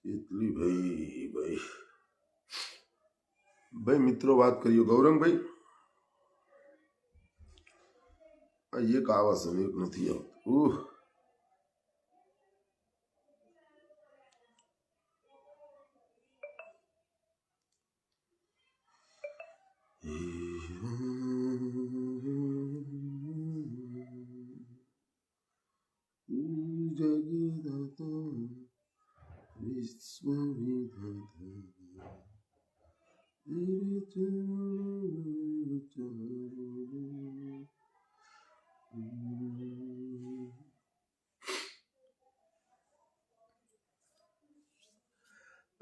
એટલી ભાઈ ભાઈ ભાઈ મિત્રો વાત કરીએ ગૌરંગભાઈ. આ એક આવા છે એક નથી આવતું.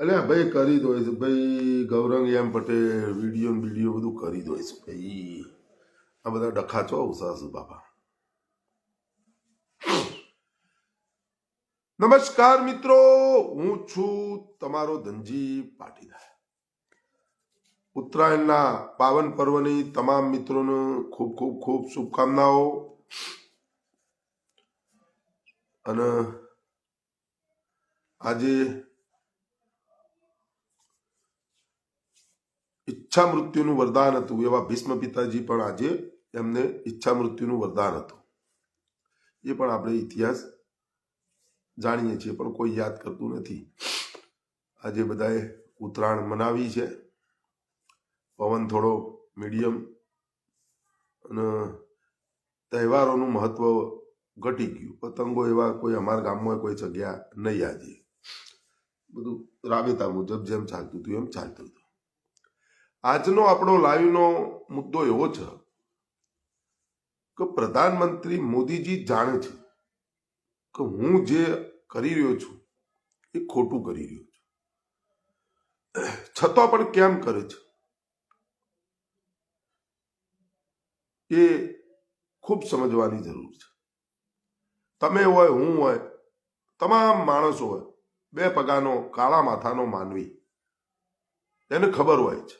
અલ્યા ભાઈ કરી દો છે ભાઈ. ગૌરંગ એમ પટેલ વિડીયો બધું કરી દો છે ભાઈ. આ બધા ડખા છો સાસુ બાપા. નમસ્કાર મિત્રો, હું છું તમારો ધનજી પાટીદાર. ઉત્તરાયણના પાવન પર્વની તમામ મિત્રોને ખૂબ ખૂબ ખૂબ શુભકામનાઓ. અને આજે ઈચ્છા મૃત્યુનું વરદાન હતું એવા ભીષ્મ પિતાજી પણ આજે એમને ઈચ્છા મૃત્યુનું વરદાન હતું. એ પણ આપણે ઇતિહાસ જાણીએ છીએ પણ કોઈ યાદ કરતું નથી. આજે બધાએ ઉત્તરાયણ મનાવી છે. પવન થોડો મીડિયમ અને તહેવારોનું મહત્વ ઘટી ગયું. પતંગો એવા કોઈ અમારા ગામમાં કોઈ જગ્યા નહીં. આજે બધું રાબેતા મુજબ જેમ ચાલતું હતું એમ ચાલતું હતું. આજનો આપણો લાઈવનો મુદ્દો એવો છે કે પ્રધાનમંત્રી મોદીજી જાણે છે કે હું જે કરી રહ્યો છું એ ખોટું કરી રહ્યો છું, છતાં પણ કેમ કરે છે એ ખૂબ સમજવાની જરૂર છે. તમે હોય, હું હોય, તમામ માણસો હોય, બે પગાનો કાળા માથાનો માનવી, એને ખબર હોય છે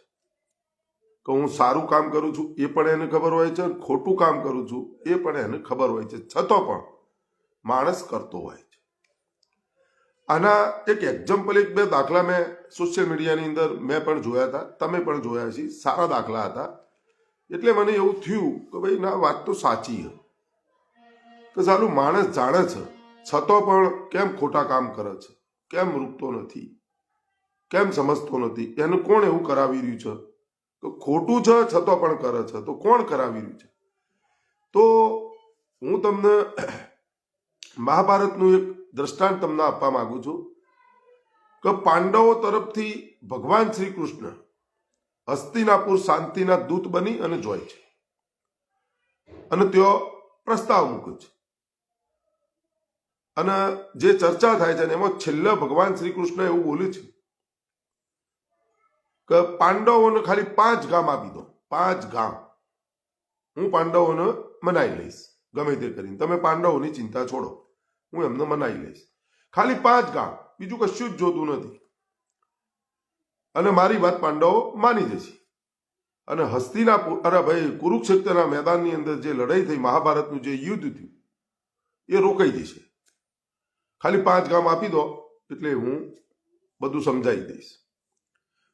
કે હું સારું કામ કરું છું એ પણ એને ખબર હોય છે, ખોટું કામ કરું છું એ પણ એને ખબર હોય છે, છતાં પણ માણસ કરતો હોય છે. આના એક એક્ઝામ્પલ, એક બે દાખલા મેં સોશિયલ મીડિયાની અંદર મેં પણ જોયા હતા, તમે પણ જોયા છે. સારા દાખલા હતા. એટલે મને એવું થયું કે ભાઈ ના, વાત તો સાચી છે કે સારું માણસ જાણે છે છતાં પણ કેમ ખોટા કામ કરે છે, કેમ રૂકતો નથી, કેમ સમજતો નથી. એને કોણ એવું કરાવી રહ્યું છે તો ખોટું છે છતાં પણ કરે છે? તો કોણ કરાવી રહ્યું છે? તો હું તમને મહાભારતનું એક દ્રષ્ટાંત તમને આપવા માંગુ છું કે પાંડવો તરફથી ભગવાન શ્રી કૃષ્ણ હસ્તિનાપુર શાંતિના દૂત બની અને જોય છે અને તેઓ પ્રસ્તાવ મૂકે છે. અને જે ચર્ચા થાય છે એમાં છેલ્લે ભગવાન શ્રી કૃષ્ણ એવું બોલે છે કે પાંડવોને ખાલી 5 ગામ આપી દો. 5 ગામ હું પાંડવોને મનાઈ લઈશ, ગમે તે કરીને. તમે પાંડવોની ચિંતા છોડો, હું એમને મનાઈ લઈશ. ખાલી 5 ગામ, બીજું કશું જ જોતું નથી. અને મારી વાત પાંડવો માની જશે. અને હસ્તિનાપુર, અરે ભાઈ, કુરુક્ષેત્રના મેદાનની અંદર જે લડાઈ થઈ, મહાભારતનું જે યુદ્ધ થયું એ રોકાઈ જશે. ખાલી 5 ગામ આપી દો એટલે હું બધું સમજાવી દઈશ.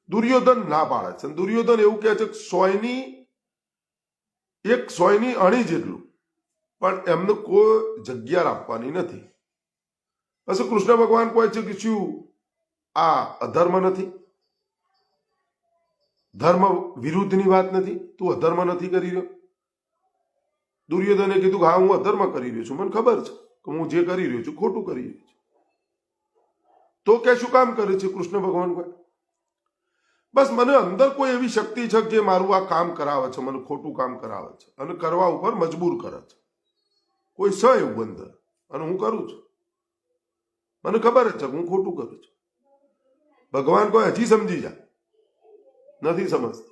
દુર્યોધન ના પાડે છે. દુર્યોધન એવું કહે છે કે 100ની અણી જેટલું, પણ એમને કોઈ જગ્યા આપવાની નથી. પછી કૃષ્ણ ભગવાન કહે છે કે શું આ અધર્મ નથી? ધર્મ વિરુદ્ધની વાત નથી? તું અધર્મ નથી કરી રહ્યો? દુર્યોધને કીધું કે હા, હું અધર્મ કરી રહ્યો છું, મને ખબર છે કે હું જે કરી રહ્યો છું ખોટું કરી રહ્યો છું. તો કે શું કામ કરે છે કૃષ્ણ ભગવાન? કહે બસ મને અંદર કોઈ એવી શક્તિ છે જે મારું આ કામ કરાવે છે, મને ખોટું કામ કરાવે છે અને કરવા ઉપર મજબૂર કરે છે. કોઈ છે એવું અંદર અને હું કરું છું. મને ખબર જ છે કે હું ખોટું કરું છું. ભગવાન કોઈ હજી સમજી જા, નથી સમજતો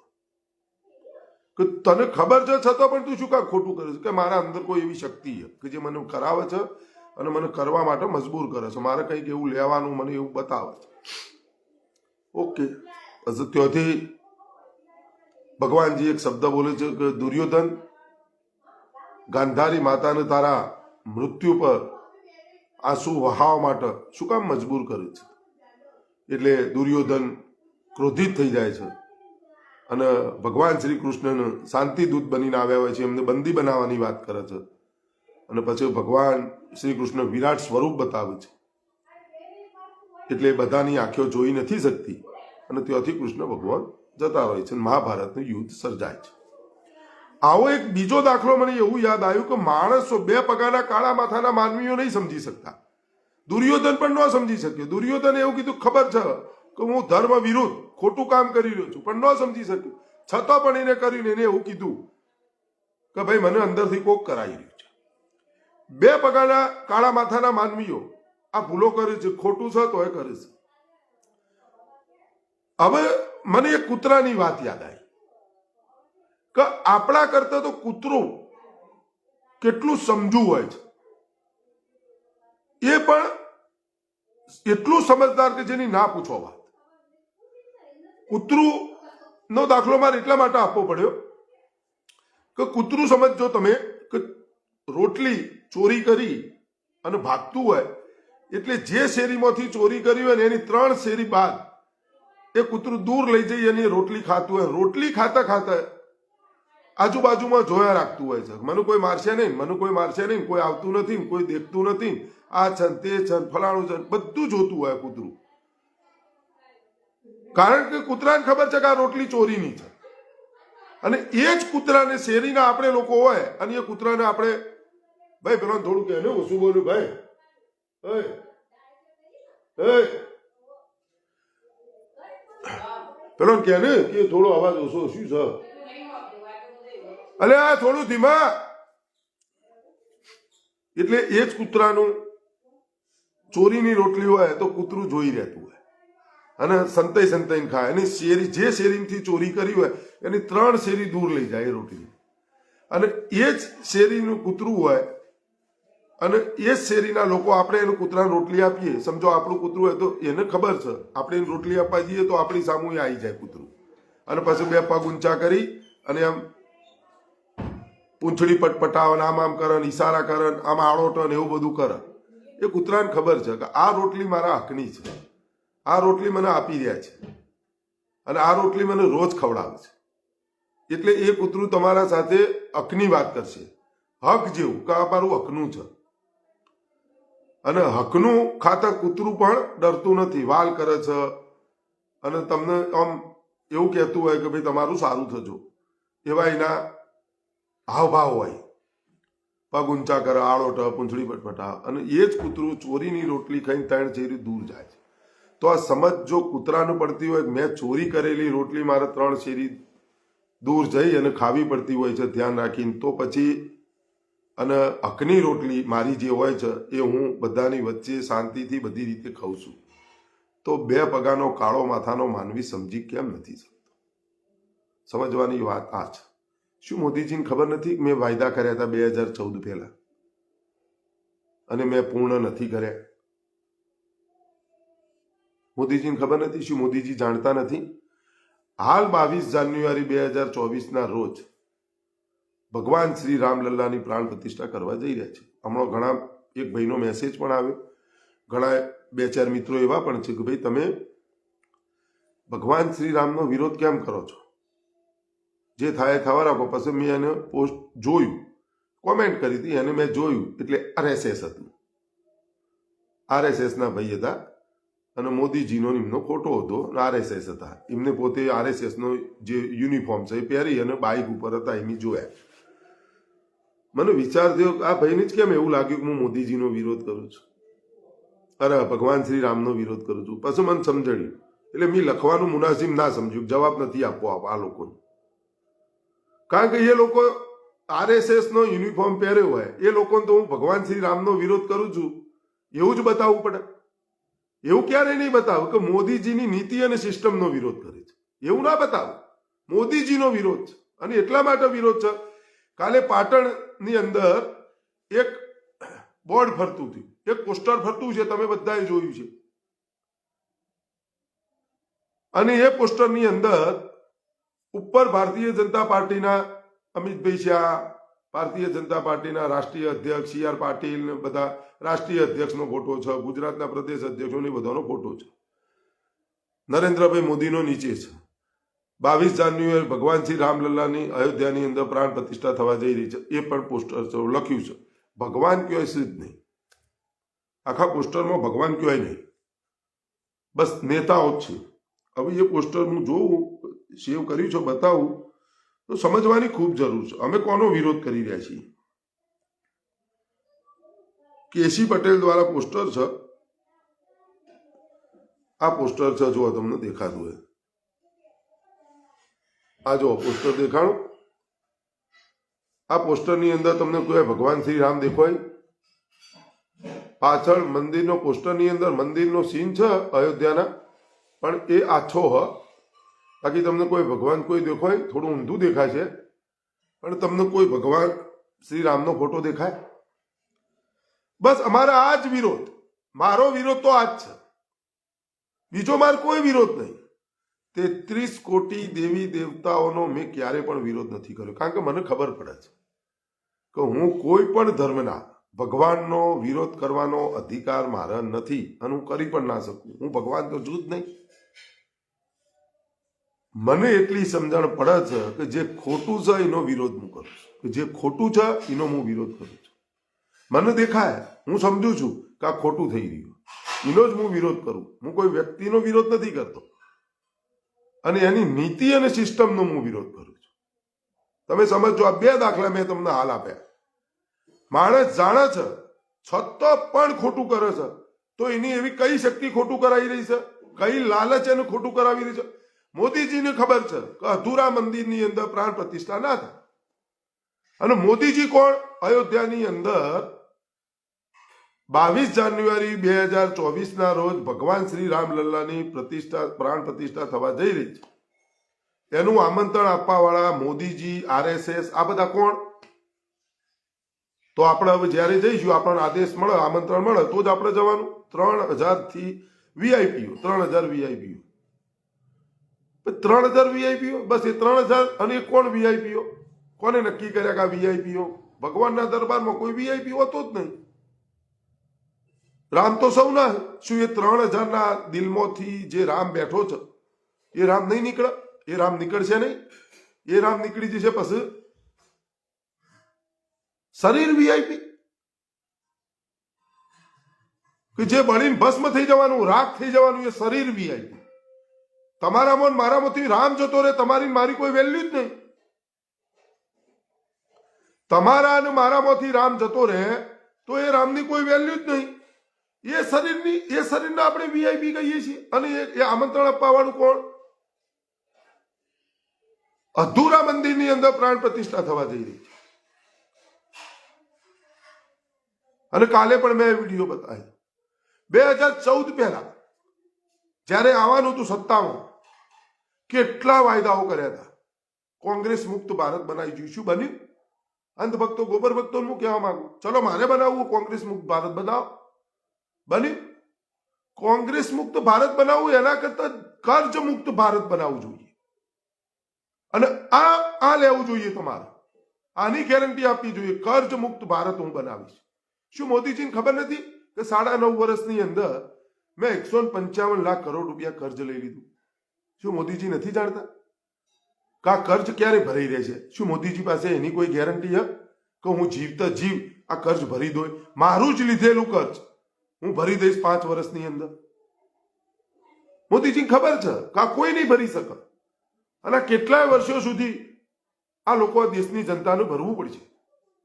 કે તને ખબર છે છતાં પણ તું શું કામ ખોટું કરે છે? કે મારા અંદર કોઈ એવી શક્તિ છે કે જે મને કરાવે છે અને મને કરવા માટે મજબૂર કરે છે. મારે કંઈક એવું લેવાનું મને એવું બતાવે છે. ઓકે, ત્યાંથી ભગવાનજી એક શબ્દ બોલે છે કે દુર્યોધન, ગાંધારી માતાને તારા મૃત્યુ પર આંસુ વહાવવા માટે શું કામ મજબૂર કરે છે? એટલે દુર્યોધન ક્રોધિત થઈ જાય છે અને ભગવાન શ્રી કૃષ્ણને શાંતિદૂત બનીને આવ્યા હોય છે, એમને બંદી બનાવવાની વાત કરે છે અને પછી ભગવાન શ્રી કૃષ્ણ વિરાટ સ્વરૂપ બતાવે છે, એટલે બધાની આંખો જોઈ નથી શકતી અને ત્યાંથી કૃષ્ણ ભગવાન જતા હોય છે, મહાભારતનું યુદ્ધ સર્જાય છે. આવો એક બીજો દાખલો મને એવું યાદ આવ્યું કે માણસો, બે પગાના કાળા માથાના માનવીઓ નહીં સમજી શકતા. દુર્યોધન પણ ન સમજી શક્યો. દુર્યોધને એવું કીધું, ખબર છે કે હું ધર્મ વિરુદ્ધ ખોટું કામ કરી રહ્યો છું, પણ ન સમજી શક્યો. છતાં પણ એને કરીને એને એવું કીધું કે ભાઈ મને અંદરથી કોક કરાવી રહ્યું છે. બે પગાના કાળા માથાના માનવીઓ આ ભૂલો કરે છે, ખોટું છે તો એ કરે છે. હવે મને એક કૂતરાની વાત યાદ આવી કે આપણા કરતા તો કૂતરું કેટલું સમજુ હોય છે. એ પણ એટલું સમજદાર કે જેની ના પૂછો વાત. કૂતરું નો દાખલો મારે એટલા માટે આપવો પડ્યો કે કૂતરું સમજજો તમે કે રોટલી ચોરી કરી અને ભાગતું હોય એટલે જે શેરીમાંથી ચોરી કરી હોય ને એની 3 શેરી બાદ એ કૂતરું દૂર લઈ જઈ અને રોટલી ખાતું હોય. રોટલી ખાતા ખાતા આજુબાજુમાં જોયા રાખતું હોય છે, મને કોઈ મારશે નહીં, મને કોઈ મારશે નહીં, કોઈ આવતું નથી, કોઈ દેખતું નથી, આ છે તે છે ફલાણું છે, બધું જોતું હોય કૂતરું. કારણ કે કૂતરાને ખબર છે કે આ રોટલી ચોરીની છે. અને એ જ કૂતરાને શેરીના આપણે લોકો હોય અને એ કૂતરાને આપણે ભાઈ પેલા થોડું કહે ને ઓછું બોલ્યું ભાઈ, પેલો કે ને કે થોડો અવાજ ઓછો શું છે, અલે આ થોડું ધીમા. એટલે એ જ કૂતરાનું ચોરીની રોટલી હોય તો કૂતરું જોઈ રહેતું હોય અને સંતાઈ સંતાઈને ખાય. અને શેરી જે શેરીથી ચોરી કરી હોય એની 3 શેરી દૂર લઈ જાય એ રોટલી. અને એ જ શેરીનું કૂતરું હોય અને એ જ શેરીના લોકો આપણે એનું કૂતરાને રોટલી આપીએ. સમજો આપણું કૂતરું હોય તો એને ખબર છે આપણે એને રોટલી આપવા જઈએ તો આપણી સામું આવી જાય કૂતરું અને પછી 2 પગ ઊંચા કરી અને આમ પૂંછડી પટપટાવન, આમ કરે, ઈશારા કરે, આમ આળોટન એવું બધું કરે. એ કૂતરાને ખબર છે કે આ રોટલી મારા હકની છે, આ રોટલી મને આપી રહ્યા છે અને આ રોટલી મને રોજ ખવડાવે છે. એટલે એ કૂતરું તમારા સાથે હકની વાત કરશે, હક જેવું કે આ મારું હકનું છે. અને હકનું ખાતા કૂતરું પણ ડરતું નથી, વાલ કરે છે અને તમને આમ એવું કહેતું હોય કે ભાઈ તમારું સારું થજો, એવા એના હાવભાવ હોય. પગ ઊંચા કરે, આળોટ, પૂંછડી પટપટા. અને એ જ કૂતરું ચોરીની રોટલી ખાઈને 3 શેરી દૂર જાય છે. તો આ સમજ જો કૂતરાનું પડતી હોય મેં ચોરી કરેલી રોટલી મારે 3 શેરી દૂર જઈ અને ખાવી પડતી હોય છે ધ્યાન રાખીને, તો પછી અને હકની રોટલી મારી જે હોય છે એ હું બધાની વચ્ચે શાંતિથી બધી રીતે ખાઉં છું. તો 2 પગાનો કાળો માથાનો માનવી સમજી કેમ નથી શકતો? સમજવાની વાત આ છે. શું મોદીજીને ખબર નથી મેં વાયદા કર્યા હતા 2014 પહેલા અને મેં પૂર્ણ નથી કર્યા? મોદીજીને ખબર નથી? શું મોદીજી જાણતા નથી? હાલ 22 જાન્યુઆરી 2024 રોજ ભગવાન શ્રી રામલલ્લાની પ્રાણ પ્રતિષ્ઠા કરવા જઈ રહ્યા છે. હમણાં ઘણા એક ભાઈનો મેસેજ પણ આવ્યો, ઘણા 2-4 મિત્રો એવા પણ છે કે ભાઈ તમે ભગવાન શ્રી રામનો વિરોધ કેમ કરો છો? જે થાય થવા રાખો. પછી મેં એને પોસ્ટ જોયું, કોમેન્ટ કરી હતી, એને મેં જોયું એટલે RSS હતું, RSSના ભાઈ હતા અને મોદીજીનો એમનો ફોટો હતો, RSS હતા. એમને પોતે RSSનો જે યુનિફોર્મ છે એ પહેરી અને બાઇક ઉપર હતા, એમ જોયા. મને વિચાર થયો આ ભાઈને જ કેમ એવું લાગ્યું કે હું મોદીજીનો વિરોધ કરું છું, અરે ભગવાન શ્રી રામનો વિરોધ કરું છું. પછી મને સમજણ્યું, એટલે મેં લખવાનું મુનાસિબ ના સમજ્યું, જવાબ નથી આપવો આ લોકોને. કારણ કે એ લોકો RSSનો યુનિફોર્મ પહેર્યો હોય એ લોકોને તો હું ભગવાન શ્રી રામનો વિરોધ કરું છું એવું જ બતાવવું પડે. એવું ક્યારેય નહીં બતાવું કે મોદીજીની નીતિ અને સિસ્ટમનો વિરોધ કરે છે, એવું ના બતાવો. મોદીજીનો વિરોધ છે અને એટલા માટે વિરોધ છે. કાલે પાટણની અંદર એક બોર્ડ ફરતું થયું, એક પોસ્ટર ફરતું છે, તમે બધાએ જોયું છે. અને એ પોસ્ટરની અંદર ઉપર ભારતીય જનતા પાર્ટીના અમિતભાઈ શાહ, ભારતીય જનતા પાર્ટીના રાષ્ટ્રીય અધ્યક્ષ CR પાટીલ ને બધા રાષ્ટ્રીય અધ્યક્ષનો ફોટો છે, ગુજરાતના પ્રદેશ અધ્યક્ષોની બધાનો ફોટો છે. નરેન્દ્રભાઈ મોદીનો નીચે છે. 22 જાન્યુઆરી ભગવાન શ્રી રામલલ્લાની અયોધ્યાની અંદર પ્રાણ પ્રતિષ્ઠા થવા જઈ રહી છે. એ પણ પોસ્ટર છે, લખ્યું છે. ભગવાન કહેવાય છે જ નહીં, આખા પોસ્ટરમાં ભગવાન કહેવાય નહીં, બસ નેતાઓ જ છે. હવે એ પોસ્ટર હું જોઉં, સેવ કર્યું છે, બતાવું તો સમજવાની ખૂબ જરૂર છે. અમે કોનો વિરોધ કરી રહ્યા છીએ? કેસી પટેલ દ્વારા પોસ્ટર છે. આ પોસ્ટર છે, જો તમને દેખાતું હોય, આ જો પોસ્ટર દેખાણું. આ પોસ્ટરની અંદર તમને કોઈ ભગવાન શ્રી રામ દેખાય? પાછળ મંદિરનો પોસ્ટરની અંદર મંદિરનો સીન છે અયોધ્યાના, પણ એ આછો હ. બાકી તમને કોઈ ભગવાન કોઈ દેખાય? થોડું ઊંધું દેખાય છે, પણ તમને કોઈ ભગવાન શ્રી રામનો ફોટો દેખાય? બસ અમારા આ જ વિરોધ, મારો વિરોધ તો આ જ છે. બીજો મારો કોઈ વિરોધ નહીં. 33 કોટી દેવી દેવતાઓનો મેં ક્યારે પણ વિરોધ નથી કર્યો, કારણ કે મને ખબર પડે છે કે હું કોઈ પણ ધર્મના ભગવાનનો વિરોધ કરવાનો અધિકાર મારા નથી, અને હું કરી પણ ના શકું. હું ભગવાન તો છું જ નહીં. મને એટલી સમજણ પડે છે કે જે ખોટું છે એનો વિરોધ હું કરું છું, કે જે ખોટું છે એનો હું વિરોધ કરું છું. મને દેખાય, હું સમજુ છું કે આ ખોટું થઈ રહ્યું, એનો જ હું વિરોધ કરું. હું કોઈ વ્યક્તિનો વિરોધ નથી કરતો, અને એની નીતિ અને સિસ્ટમનો હું વિરોધ કરું છું. તમે સમજો. આ 2 દાખલા મેં તમને હાલ આપ્યા. માણસ જાણે છે છતાં પણ ખોટું કરે છે, તો એની એવી કઈ શક્તિ ખોટું કરાવી રહી છે? કઈ લાલચ એને ખોટું કરાવી રહી છે? મોદીજીને ખબર છે કે અધૂરા મંદિરની અંદર પ્રાણ પ્રતિષ્ઠા ના થાય. અને મોદીજી કોણ? અયોધ્યાની અંદર 22 જાન્યુઆરી 2024 રોજ ભગવાન શ્રી રામલલ્લાની પ્રાણ પ્રતિષ્ઠા થવા જઈ રહી છે. એનું આમંત્રણ આપવા વાળા મોદીજી, RSS, આ બધા કોણ? તો આપણે હવે જયારે જઈશું, આપણને આદેશ મળે, આમંત્રણ મળે તો જ આપણે જવાનું. 3000 થી વીઆઈપીઓ, 3000 વીઆઈપીઓ, 3000 વીઆઈપીઓ, બસ એ 3000. અને એ કોણ વીઆઈપીઓ? કોને નક્કી કર્યા કે આ વીઆઈપીઓ? ભગવાનના દરબારમાં કોઈ વીઆઈપી હોતો જ નહીં. રામ તો સૌના. શું એ 3000ના દિલમાંથી જે રામ બેઠો છે એ રામ નહીં નીકળે? એ રામ નીકળશે નહીં. એ રામ નીકળી જશે પછી શરીર વીઆઈપી કે જે બળીને ભસ્મ થઈ જવાનું, રાખ થઈ જવાનું, એ શરીર વીઆઈપી. તમારામાં મારામાંથી રામ જતો રહે, તમારી મારી કોઈ વેલ્યુ જ નહીં. તમારા અને મારામાંથી રામ જતો રહે તો એ રામની કોઈ વેલ્યુ જ નહીં. એ શરીરને આપણે વીઆઈપી કહીએ છીએ. અને એ આમંત્રણ આપવા વાળું કોણ? અધૂરા મંદિરની અંદર પ્રાણ પ્રતિષ્ઠા થવા જઈ રહી છે. અને કાલે પણ મેં વિડીયો બતાવ્યો. 2014 પહેલા જયારે આવવાનું હતું સત્તામાં, કેટલા વાયદાઓ કર્યા હતા. કોંગ્રેસ મુક્ત ભારત બનાવી જોયું. શું બન્યું? અંધભક્તો, ગોબર ભક્તો હું કહેવા માંગુ, ચલો મારે બનાવવું કોંગ્રેસ મુક્ત ભારત, બનાવો. બન્યું? કોંગ્રેસ મુક્ત ભારત બનાવવું એના કરતા કર્જ મુક્ત ભારત બનાવવું જોઈએ. અને આ લેવું જોઈએ તમારે. આની ગેરંટી આપવી જોઈએ, કર્જ મુક્ત ભારત હું બનાવીશ. શું મોદીજીને ખબર નથી કે 9.5 વર્ષની અંદર મેં 155 લાખ કરોડ રૂપિયા કર્જ લઈ લીધું? શું મોદીજી નથી જાણતા કે આ કર્જ ક્યારે ભરાઈ રહે છે? શું મોદીજી પાસે એની કોઈ ગેરંટી છે કે હું જીવતા જીવ આ કર્જ ભરી દઉં? મારું જ લીધેલું કર્જ હું ભરી દઈશ 5 વર્ષની અંદર. મોદીજીને ખબર છે કે આ કોઈ નહીં ભરી શકે. અને કેટલાય વર્ષો સુધી આ લોકો દેશની જનતાને ભરવું પડશે,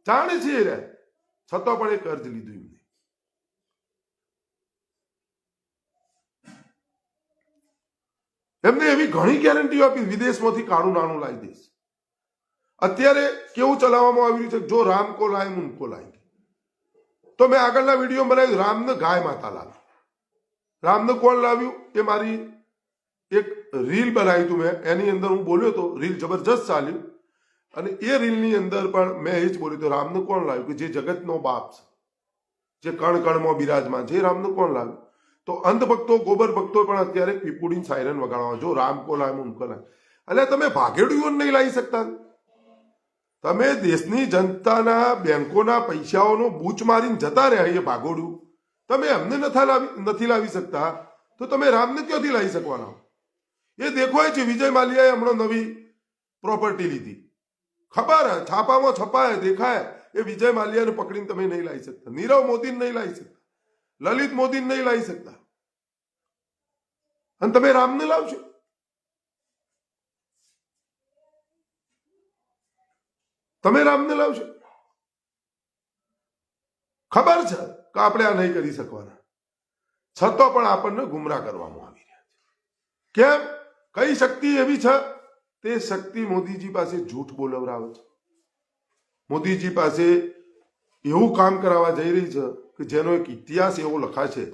જાણે છે એ રહ્યા, છતાં પણ એ કર્જ લીધું એમને. એમને એવી ઘણી ગેરંટીઓ આપી, વિદેશમાંથી કાળું નાણું લાવી દઈશ. અત્યારે કેવું ચલાવવામાં આવી રહ્યું છે, જો રામ કો લાય ઉनको લાય. તો મેં આગળના વિડીયો બનાવ્યું, રામને ગાય માતા લાવી. રામને કોણ લાવ્યું? એ મારી એક રીલ બનાવી હતું મેં, એની અંદર હું બોલ્યો હતો. રીલ જબરજસ્ત ચાલ્યું. અને એ રીલની અંદર પણ મેં એ જ બોલ્યું હતું, રામને કોણ લાવ્યું? કે જે જગતનો બાપ છે, જે કણ કણમાં બિરાજમાન છે, એ રામને કોણ લાવ્યું? તો અંધભક્તો, ગોબર ભક્તો પણ અત્યારે પીપુડીને સાયરન વગાડવા, જો રામ કો લાય ઉनको લાય. એટલે તમે ભાગેડુઓ નહીં લાવી શકતા? તમે દેશની જનતાના બેંકોના પૈસાઓનો બૂચ મારીને જતા રહ્યા, એ ભાગોડ્યું તમે એમને નથી લાવી શકતા, તો તમે રામને ક્યાંથી લાવી શકવાના? એ દેખાય છે વિજય માલ્યાએ હમણાં નવી પ્રોપર્ટી લીધી, ખબર હે, છાપામાં છપાય, દેખાય. એ વિજય માલ્યાને પકડીને તમે નહીં લાવી શકતા, નીરવ મોદીને નહીં લાવી શકતા, લલિત મોદીને નહીં લાવી શકતા, અને તમે રામને લાવશો. તમે રામને લાવશો. ખબર છે કે આપણે આ નહીં કરી શકવાના, છતાં પણ આપણને ગુમરાહ કરવામાં આવી રહ્યા છે. કેમ? કઈ શક્તિ એવી છે? તે શક્તિ મોદીજી પાસે જૂઠ બોલવરાવે છે, મોદીજી પાસે એવું કામ કરાવવા જઈ રહી છે કે જેનો એક ઇતિહાસ એવો લખાશે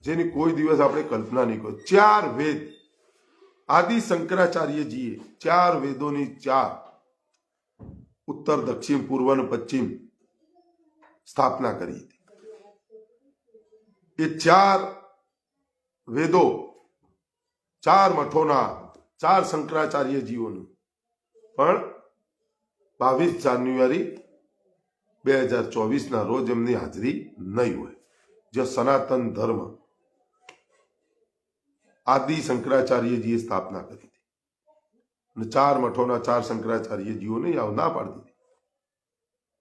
જેની કોઈ દિવસ આપણે કલ્પના નહીં કરી. 4 વેદ આદિ શંકરાચાર્યજીએ 4 વેદોની 4 ઉત્તર, દક્ષિણ, પૂર્વ અને પશ્ચિમ સ્થાપના કરી હતી. એ 4 વેદો, 4 મઠોના 4 શંકરાચાર્યજીઓનું પણ 22 જાન્યુઆરી 2024 રોજ એમની હાજરી નહીં હોય. જે સનાતન ધર્મ આદિ શંકરાચાર્યજીએ સ્થાપના કરી હતી અને 4 મઠોના 4 શંકરાચાર્યજીઓને ના પાડી દીધી.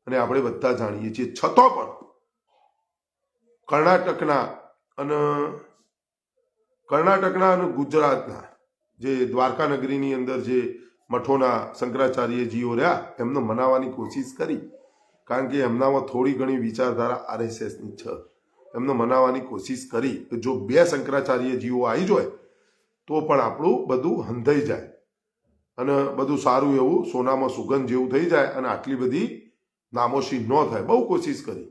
અને આપણે બધા જાણીએ છીએ, છતાં પણ કર્ણાટકના અને ગુજરાતના જે દ્વારકા નગરીની અંદર જે મઠોના શંકરાચાર્યજીઓ રહ્યા એમને મનાવવાની કોશિશ કરી, કારણ કે એમનામાં થોડી ઘણી વિચારધારા આરએસએસની છે. એમને મનાવવાની કોશિશ કરી કે જો 2 શંકરાચાર્યજીઓ આવી જાય તો પણ આપણું બધું હંધાઈ જાય અને બધું સારું એવું સોનામાં સુગંધ જેવું થઈ જાય અને આટલી બધી નામોશી ન થાય. બહુ કોશિશ કરી,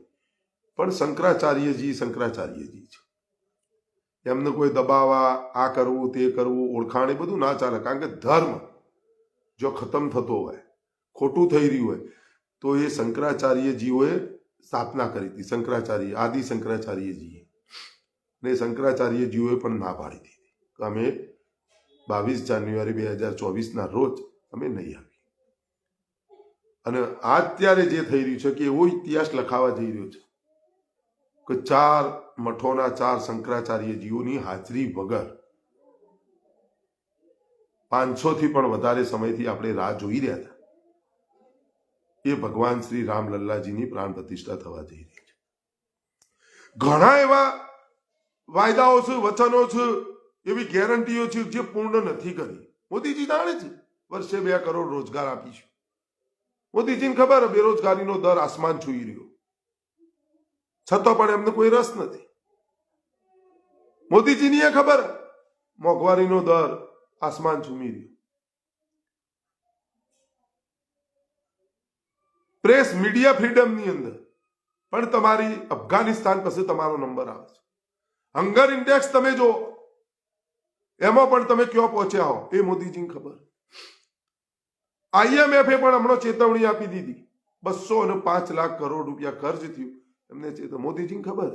પણ શંકરાચાર્યજી છે. એમને કોઈ દબાવવા, આ કરવું, તે કરવું, ઓળખાણ, એ બધું ના ચાલે. કારણ કે ધર્મ જો ખતમ થતો હોય, ખોટું થઈ રહ્યું હોય, તો એ શંકરાચાર્યજીઓએ સ્થાપના કરી હતી. આદિ શંકરાચાર્યજીએ. ને શંકરાચાર્યજીઓએ પણ ના પાડી દીધી કે અમે 22 જાન્યુઆરી 2024 રોજ અમે નહીં આવી. અને અત્યારે જે થઈ રહ્યું છે કે એવો ઇતિહાસ લખાવા જઈ રહ્યો છે કે 4 મઠોના 4 શંકરાચાર્યજીઓની હાજરી વગર 500 થી પણ વધારે સમયથી આપણે રાહ જોઈ રહ્યા હતા. એ ભગવાન શ્રી રામલલ્લાજીની પ્રાણ પ્રતિષ્ઠા થવા જઈ રહી છે. ઘણા એવા વાયદાઓ છે, વચનો છે, એવી ગેરંટીઓ છે જે પૂર્ણ નથી કરી. મોદીજી જાણે છે વર્ષે 2 કરોડ રોજગાર આપીશું. મોદીજીને ખબર બેરોજગારીનો દર આસમાન છૂઈ રહ્યો, છતાં પણ એમને કોઈ રસ નથી. મોદીજીની એ ખબર મોંઘવારીનો દર આસમાન છૂમી રહ્યો. પ્રેસ મીડિયા ફ્રીડમની અંદર પણ તમારી અફઘાનિસ્તાન પછી તમારો નંબર આવે છે. હંગર ઇન્ડેક્સ તમે જો, એમાં પણ તમે ક્યાં પહોંચ્યા હો એ મોદીજીને ખબર. IMF પણ હમણાં ચેતવણી આપી દીધી, 205 લાખ કરોડ રૂપિયા ખર્ચ થયું એમને મોદીજીને ખબર.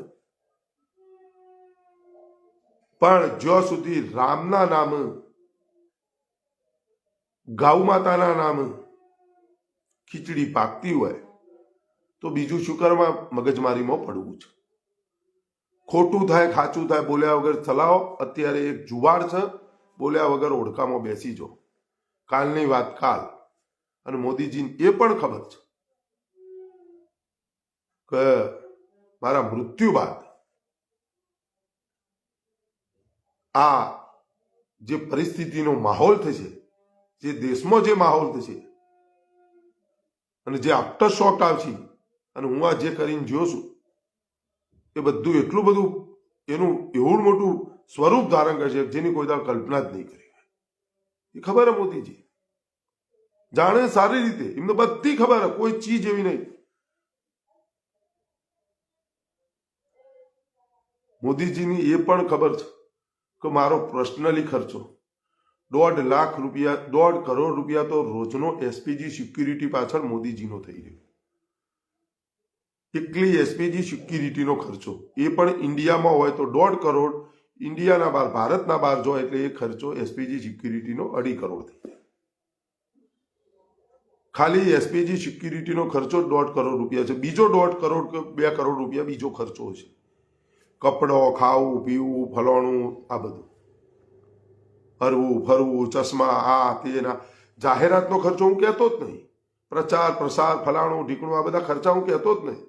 પણ જ્યાં સુધી રામના નામ, ગૌ માતાના નામ ખીચડી પાકતી હોય તો બીજું શું કરવા મગજમારીમાં પડવું છે? ખોટું થાય, ખાચું થાય, બોલ્યા વગર ચલાવો. અત્યારે એક જુવાડ છે, બોલ્યા વગર ઓળખામાં બેસી જાઓ. કાલની વાત કાલ. અને મોદીજીને એ પણ ખબર છે કે મારા મૃત્યુ બાદ આ જે પરિસ્થિતિનો માહોલ થશે, જે દેશમાં જે માહોલ થશે અને જે આફ્ટર શોક આવશે, અને હું આ જે કરીને જોઉં છું એ બધું એટલું બધું એનું એવું મોટું સ્વરૂપ ધારણ કરશે જેની કોઈ કલ્પના જ નહીં કરી. એ ખબર હે મોદીજી જાણે સારી રીતે, એમને બધી ખબર હે, કોઈ ચીજ એવી નહીં. મોદીજીની એ પણ ખબર છે કે મારો પર્સનલી ખર્ચો 1.5 લાખ રૂપિયા, 1.5 કરોડ રૂપિયા તો રોજનો એસપીજી સિક્યુરિટી પાછળ મોદીજીનો થઈ રહ્યો. એકલી એસપીજી સિક્યુરિટીનો ખર્ચો, એ પણ ઇન્ડિયામાં હોય તો 1.5 કરોડ, ઇન્ડિયાના બહાર, ભારતના બહાર જો એટલે એ ખર્ચો એસપીજી સિક્યુરિટીનો 2.5 કરોડ થઈ જાય. ખાલી એસપીજી સિક્યુરિટીનો ખર્ચો 1.5 કરોડ રૂપિયા છે. બીજો 1.5 કરોડ કે 2 કરોડ રૂપિયા બીજો ખર્ચો છે, કપડો, ખાવું, પીવું, ફલાણું, આ બધું. હરવું ફરવું, ચશ્મા, આ તેના જાહેરાતનો ખર્ચો હું કહેતો જ નહીં. પ્રચાર પ્રસાર ફલાણું ઢીકણું આ બધા ખર્ચા હું કહેતો જ નહીં.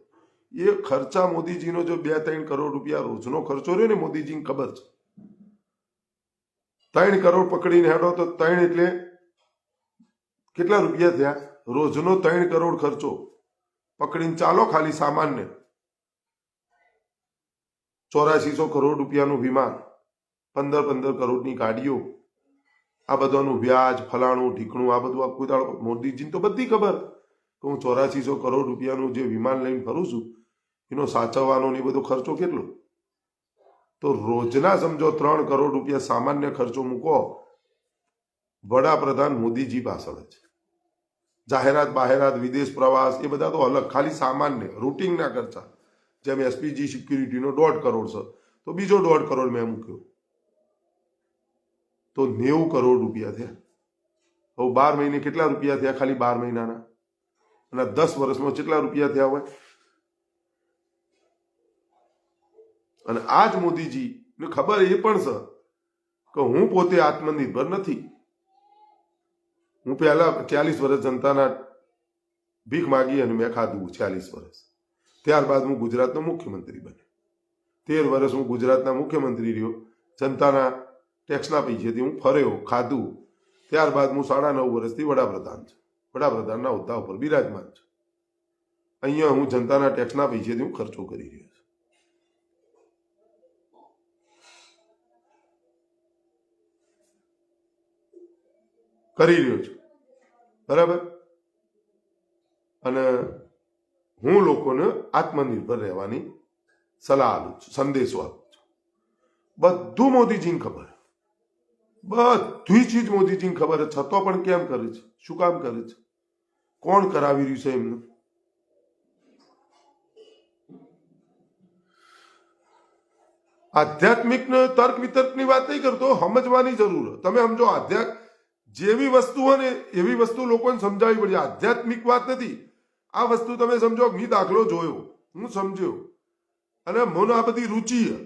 એ ખર્ચા મોદીજીનો જો 2-3 કરોડ રૂપિયા રોજનો ખર્ચો રહ્યો ને, મોદીજીને ખબર છે. 3 કરોડ પકડીને હેડો તો 3 એટલે કેટલા રૂપિયા થયા? રોજનો 3 કરોડ ખર્ચો પકડીને ચાલો. ખાલી સામાન્ય 8400 કરોડ રૂપિયાનું વિમાન, 15 કરોડની ગાડીઓ, આ બધાનું વ્યાજ ફલાણું ઢીકણું આ બધું આખું દાડો મોદીજીને તો બધી ખબર કે હું 8400 કરોડ રૂપિયાનું જે વિમાન લઈને ફરું છું એનો સાચવવાનો ને એ બધો ખર્ચો કેટલો. તો રોજના સમજો 3 કરોડ રૂપિયા સામાન્ય ખર્ચો મૂકો વડાપ્રધાન મોદીજી પાછળ જ. જાહેરાત બાહેરાત વિદેશ પ્રવાસ એ બધા તો અલગ, ખાલી સામાન્ય રૂટિનના ખર્ચા. જેમ એસપીજી સિક્યુરિટીનો 1.5 કરોડ છે તો બીજો 1.5 કરોડ મેં મૂક્યો, તો 90 કરોડ રૂપિયા થયા. હવે 12 મહિને કેટલા રૂપિયા થયા? ખાલી 12 મહિનાના. અને 10 વર્ષમાં કેટલા રૂપિયા થયા હોય? અને આ જ મોદીજીને ખબર એ પણ છે કે હું પોતે આત્મનિર્ભર નથી. હું પહેલા 40 વર્ષ જનતાના ભીખ માગી અને મેં ખાધું 40 વર્ષ. ત્યારબાદ હું ગુજરાતનો મુખ્યમંત્રી બન્યો. 13 વર્ષ હું ગુજરાતના મુખ્યમંત્રી રહ્યો. જનતાના ટેક્સના પૈસેથી હું ફર્યો, ખાધું. ત્યારબાદ હું 9.5 વર્ષથી વડાપ્રધાન છું. વડાપ્રધાનના હોદ્દા ઉપર બિરાજમાન છું. અહીંયા હું જનતાના ટેક્સના પૈસેથી હું ખર્ચો કરી રહ્યો છું. બરાબર. અને હું લોકોને આત્મનિર્ભર રહેવાની સલાહ આપું છું, સંદેશો આપું છું. બધું મોદીજીને ખબર, બધી ચીજ મોદીજીને ખબર છે, છતાં પણ કેમ કરે છે? શું કામ કરે છે? કોણ કરાવી રહ્યું છે એમને? આધ્યાત્મિક ને તર્ક વિતર્કની વાત નહીં કરતો, સમજવાની જરૂર. તમે સમજો, જેવી વસ્તુ હોય ને એવી વસ્તુ લોકોને સમજાવવી પડે. આધ્યાત્મિક વાત નથી આ વસ્તુ. તમે સમજો, મેં દાખલો જોયો, હું સમજ્યો, અને મને આ બધી રુચિ છે.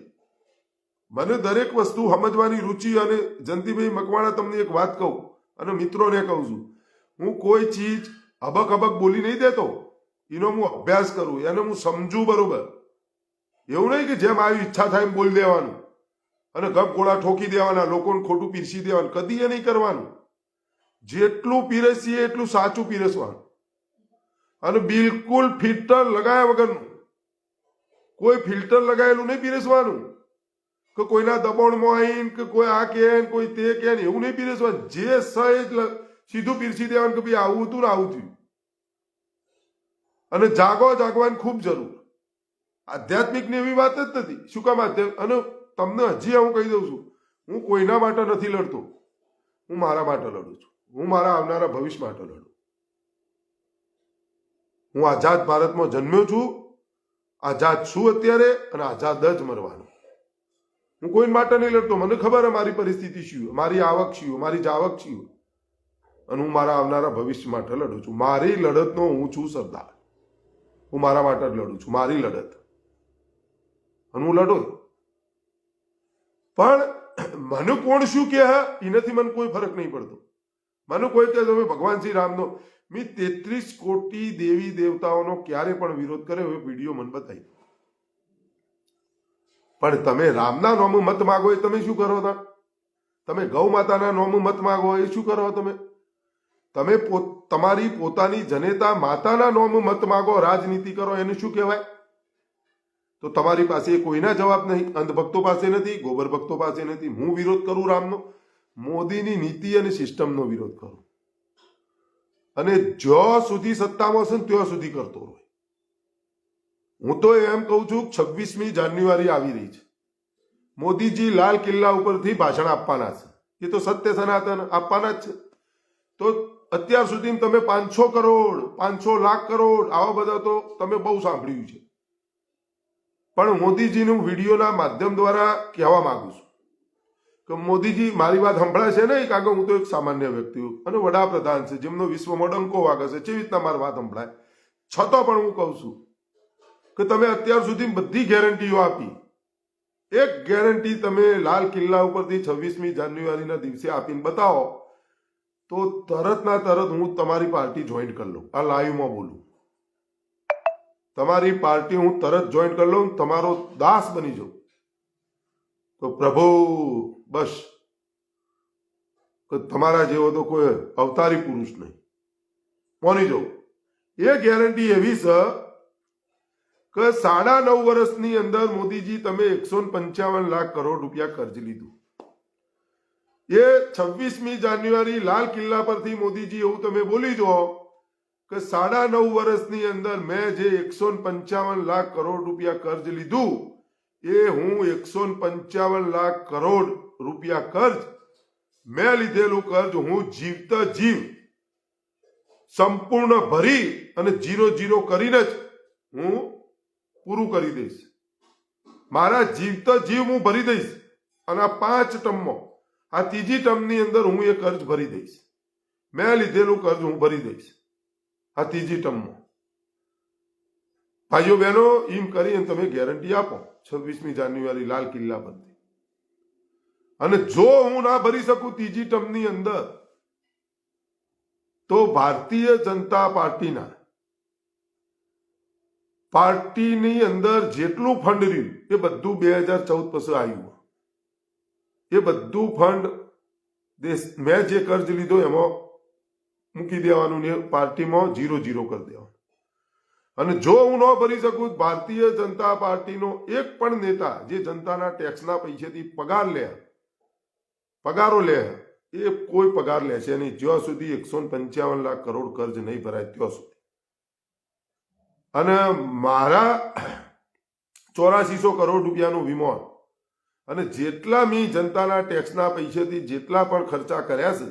મને દરેક વસ્તુ સમજવાની રુચિ. અને જયંતિભાઈ મકવાણા, તમને એક વાત કહું અને મિત્રોને કહું છું, હું કોઈ ચીજ હબક હબક બોલી નહીં દેતો. એનો હું અભ્યાસ કરું, એને હું સમજું બરોબર. એવું નહીં કે જેમ આવી ઈચ્છા થાય એમ બોલી દેવાનું અને ગપ ગોળા ઠોકી દેવાના, લોકોને ખોટું પીરસી દેવાનું. કદી એ નહીં કરવાનું. જેટલું પીરસીએ એટલું સાચું પીરસવાનું. અને બિલકુલ ફિલ્ટર લગાવ્યા વગરનું, કોઈ ફિલ્ટર લગાવેલું નહીં પીરસવાનું કે કોઈના દબાણમાં આવીને કે કોઈ આ કે કોઈ તે કે એવું નહીં પીરસવાનું. જે સહેજ સીધું પીરસી દેવાનું કે ભાઈ આવું હતું ને આવું થયું. અને જાગવાની ખૂબ જરૂર. આધ્યાત્મિકની એવી વાત જ નથી. શું કામ? અને તમને હજી હું કહી દઉં છું, હું કોઈના માટે નથી લડતો. હું મારા માટે લડું છું. હું મારા આવનારા ભવિષ્ય માટે લડું. હું આઝાદ ભારતમાં જન્મ્યો છું, આઝાદ છું અત્યારે, અને આઝાદ જ મરવાનો. હું કોઈ માટે નહીં લડતો. મને ખબર છે મારી પરિસ્થિતિ શું, મારી આવક શું, મારી જાવક શું, અને હું મારા આવનારા ભવિષ્ય માટે લડું છું. મારી લડતનો હું છું સરદાર. હું મારા માટે જ લડું છું, મારી લડત. અને હું લડું. પણ મને કોણ શું કહે એનાથી મને કોઈ ફરક નહીં પડતો. મને કોઈ કહે તમે ભગવાન શ્રી રામનો, મેં 33 કોટી દેવી દેવતાઓનો ક્યારે પણ વિરોધ કર્યો એ વિડીયો મને બતાવી. પણ તમે રામના નોમ મત માગો એ તમે શું કરો હતા? તમે ગૌ માતાના નોમ મત માગો એ શું કરો? તમે તમારી પોતાની જનેતા માતાના નોમ મત માગો, રાજનીતિ કરો, એને શું કહેવાય? તો તમારી પાસે કોઈના જવાબ નહીં. અંધભક્તો પાસે નથી, ગોબર ભક્તો પાસે નથી. હું વિરોધ કરું રામનો, મોદીની નીતિ અને સિસ્ટમનો વિરોધ કરું. અને જ્યાં સુધી સત્તામાં હશે ત્યાં સુધી કરતો રહે. હું તો એમ કહું છું, 26મી જાન્યુઆરી આવી રહી છે. મોદીજી લાલ કિલ્લા ઉપરથી ભાષણ આપવાના છે. એ તો સત્ય સનાતન આપવાના જ છે. તો અત્યાર સુધી તમે 500 કરોડ 500 લાખ કરોડ આવા બધા તો તમે બહુ સાંભળ્યું છે. પણ મોદીજીનું વિડીયોના માધ્યમ દ્વારા કહેવા માંગુ છું કે મોદીજી, મારી વાત સંભળાય છે નહીં, કારણ કે હું તો એક સામાન્ય વ્યક્તિ છું અને વડાપ્રધાન છે જેમનો વિશ્વમાં ડંકો વાગે છે. કેવી રીતના મારી વાત સંભળાય? છતાં પણ હું કહું છું કે તમે અત્યાર સુધી બધી ગેરંટીઓ આપી, એક ગેરંટી તમે લાલ કિલ્લા ઉપરથી 26મી જાન્યુઆરીના દિવસે આપીને બતાવો તો તરત ના તરત હું તમારી પાર્ટી જોઈન કરી લઉં. આ લાઈવમાં બોલું. તમારી પાર્ટી હું તરત જોઈન કરી લઉં, તમારો દાસ બની જાઉં. તો પ્રભુ બસ તમારા જેવો તો કોઈ અવતારી પુરુષ નહીં, માની જાઉં. એ ગેરંટી એવી છે કે 9.5 વર્ષની અંદર મોદીજી તમે 155 લાખ કરોડ રૂપિયા કર્જ લીધું. એ 26મી જાન્યુઆરી લાલ કિલ્લા પરથી મોદીજી એવું તમે બોલી જો કે 9.5 વર્ષની અંદર મેં જે 155 લાખ કરોડ રૂપિયા કર્જ લીધું એ હું 155 લાખ કરોડ રૂપિયા કર્જ મેં લીધેલું કર્જ હું જીવતા જીવ સંપૂર્ણ ભરી અને 0 કરીને જ હું પૂરું કરી દઈશ. મારા જીવતા જીવ હું ભરી દઈશ અને આ 5 ટર્મમાં આ 3જી ટર્મની અંદર હું એ કર્જ ભરી દઈશ. મેં લીધેલું કર્જ હું ભરી દઈશ આ 3જી ટર્મમાં. ભાઈઓ બહેનો એમ કરીને તમે ગેરંટી આપો 26મી જાન્યુઆરી લાલ કિલ્લા પરથી. અને જો હું ના ભરી શકું 3જી ટર્મની અંદર તો ભારતીય જનતા પાર્ટીની અંદર જેટલું ફંડ રહ્યું એ બધું 2014 પછી આવ્યું. એ બધું ફંડ મેં જે કર્જ લીધો એમાં મૂકી દેવાનું ને પાર્ટીમાં 0 કરી દેવાનું. અને જો હું ન ભરી શકું ભારતીય જનતા પાર્ટીનો એક પણ નેતા જે જનતાના ટેક્સના પૈસેથી પગારો લે એ કોઈ પગાર લેશે નહીં જ્યાં સુધી 155 લાખ કરોડ કર્જ નહીં ભરાય ત્યાં સુધી. અને મારા 8400 કરોડ રૂપિયાનું વીમો અને જેટલા મી જનતાના ટેક્સના પૈસેથી જેટલા પણ ખર્ચા કર્યા છે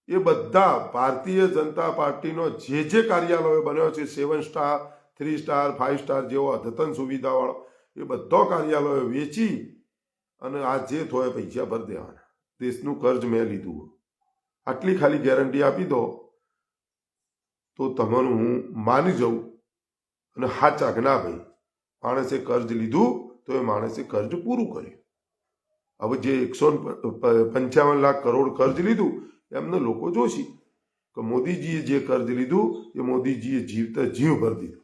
એ બધા ભારતીય જનતા પાર્ટીનો જે કાર્યાલયો બન્યો છે 7 સ્ટાર 3 સ્ટાર 5 સ્ટાર જેવો અદ્યતન સુવિધાવાળો એ બધા કાર્યાલયો વેચી અને આ જે થોય પૈસા ભરી દેવાના. દેશનું કર્જ મેં લીધું. આટલી ખાલી ગેરંટી આપી દો તો તમને હું માની જાઉં અને હાચા કે ના ભાઈ માણસે કર્જ લીધું તો એ માણસે કર્જ પૂરું કર્યું. હવે જે 155 લાખ કરોડ કર્જ લીધું એમને લોકો જોશી કે મોદીજીએ જે કર્જ લીધું એ મોદીજીએ જીવતા જીવ ભરી દીધું.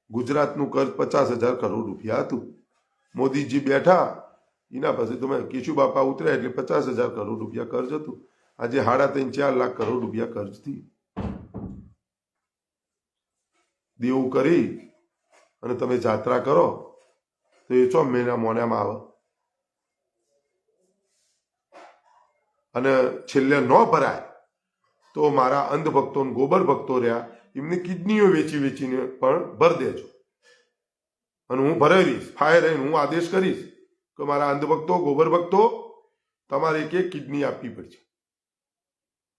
ગુજરાતનું કર્જ 50,000 કરોડ રૂપિયા હતું. મોદીજી બેઠા એના પછી તમે કેશુ બાપા ઉતર્યા એટલે 50,000 કરોડ રૂપિયા કર્જ હતું. આજે 3.5-4 લાખ કરોડ રૂપિયા કર્જ થી દેવું કરી અને તમે જાત્રા કરો તો એ 6 મહિના મોનામાં આવે અને છેલ્લે ન ભરાય તો મારા અંધભક્તો ગોબર ભક્તો રહ્યા એમની કિડનીઓ વેચીને પણ ભરી દેજો અને હું ભરાવીશ. ફાયર રહીને હું આદેશ કરીશ કે મારા અંધભક્તો ગોબર ભક્તો તમારે એક કિડની આપવી પડશે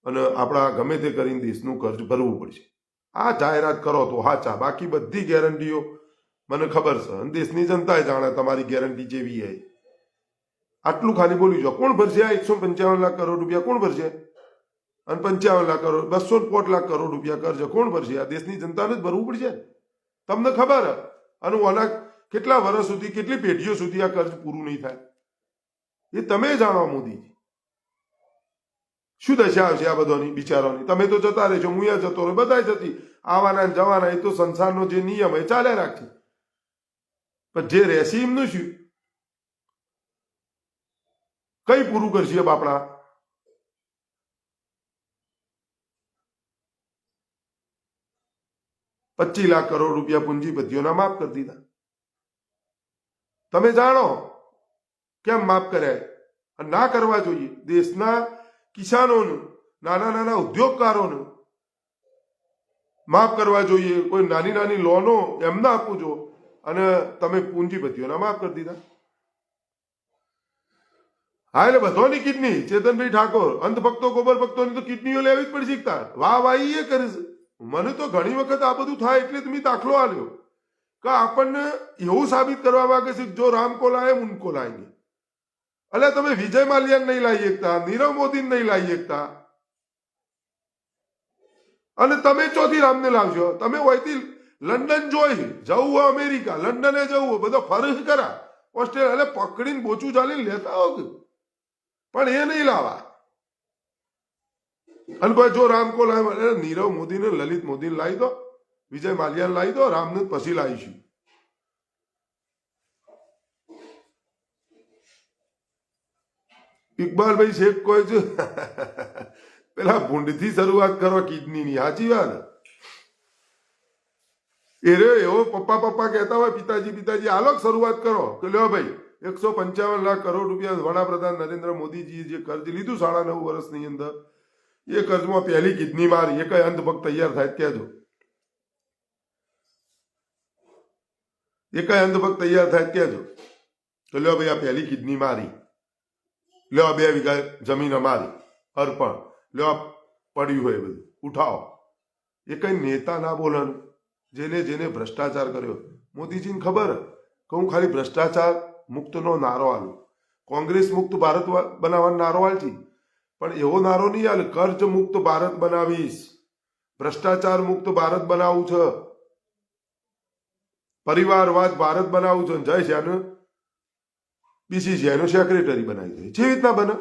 અને આપણા ગમે તે કરીને દેશનું કર્જ ભરવું પડશે. આ જાહેરાત કરો તો હાચા. બાકી બધી ગેરંટીઓ મને ખબર છે અને દેશની જનતાએ જાણે તમારી ગેરંટી જેવી છે. આટલું ખાલી બોલી જાઓ. કોણ ભરશે આ 155 લાખ કરોડ રૂપિયા? કોણ ભરશે? અને 55 લાખ કરોડ 205 લાખ કરોડ રૂપિયા કર્જ કોણ ભરશે? આ દેશની જનતાને જ ભરવું પડશે. તમને ખબર અને આના કેટલા વર્ષ સુધી કેટલી પેઢીઓ સુધી આ કર્જ પૂરું નહીં થાય એ તમે જાણો. મોદીજી શું દશા આવશે આ બધાની બિચારોની? તમે તો જતા રહેશો, હું અહીંયા જતો રહે, બધા જતી આવવાના જવાના. એ તો સંસારનો જે નિયમ એ ચાલ્યા રાખશે. પણ જે રહેશે એમનું શું? કઈ પૂરું કરશે બાપડા? $25 લાખ કરોડ રૂપિયા પૂંજીપતિઓના માફ કરી દીધા. તમે જાણો કેમ માફ કર્યા? ના કરવા જોઈએ. દેશના કિસાનોનું, નાના ઉદ્યોગકારોનું માફ કરવા જોઈએ. કોઈ નાની લોનો એમને આપવું જો અને તમે પૂંજીપતિઓના માફ કરી દીધા. હા, એટલે બધાની કિડની ચેતનભાઈ ઠાકોર અંધભક્તો ગોબર ભક્તોની તો કિડનીઓ લેવી જ પડી શીખતા. વાહ એ કરે છે. મને તો ઘણી વખત આ બધું થાય એટલે તમે દાખલો આલ્યો કે આપણને એવું સાબિત કરવા માંગે છે જો રામ કો લાયે ઉनको લાયેંગે. એટલે તમે વિજય માલ્યાને નહીં લાવી શકતા, નીરવ મોદીને નહીં લાવી શકતા અને તમે ચોથી રામને લાવશો? તમે હોયથી લંડન જોઈ જવું હોય, અમેરિકા લંડને જવું હોય, બધો ફરજ કરા ઓસ્ટ્રેલિયા એટલે પકડીને બોચું ચાલીને લેતા હો પણ એ નહીં લાવા. અને કોઈ જો રામકો લાવે નીરવ મોદીને લલિત મોદીને લાવી દો, વિજય માલ્યાને લાવી દો, રામને પછી લાવીશું. ઇકબાલભાઈ શેખ કોઈ છે પેલા ભૂંડથી શરૂઆત કરો કિડનીની, સાચી વાત. એ રે એવો પપ્પા પપ્પા કહેતા હોય પિતાજી પિતાજી હાલો શરૂઆત કરો કે લ્યો ભાઈ 155 લાખ કરોડ રૂપિયા વડાપ્રધાન નરેન્દ્ર મોદીજીએ જે કર્જ લીધું 9.5 વર્ષની અંદર, એ કર્જમાં પહેલી કિડની મારી. એ કઈ અંધભક્ત તૈયાર થાય કહેજો, એ કઈ અંધભક્ત તૈયાર થાય કહેજો તો લ્યો ભાઈ આ પહેલી કિડની મારી, લ્યો 2 વીઘા જમીન અમારી અર્પણ, લ્યો પડ્યું હોય બધું ઉઠાવો. એ કઈ નેતા ના બોલવાનું, જેને જેને ભ્રષ્ટાચાર કર્યો. મોદીજીને ખબર કે હું ખાલી ભ્રષ્ટાચાર મુક્તનો નારો આલું, કોંગ્રેસ મુક્ત ભારત બનાવવાનો નારો આલતી, પણ એવો નારો નહીં હાલ કર્જ મુક્ત ભારત બનાવીશ, ભ્રષ્ટાચાર મુક્ત ભારત બનાવું છે, પરિવારવાદ ભારત બનાવું છે. જય શ્યાનું બીસીસીઆઈ નો સેક્રેટરી બનાવી દે. જેવી રીતના બને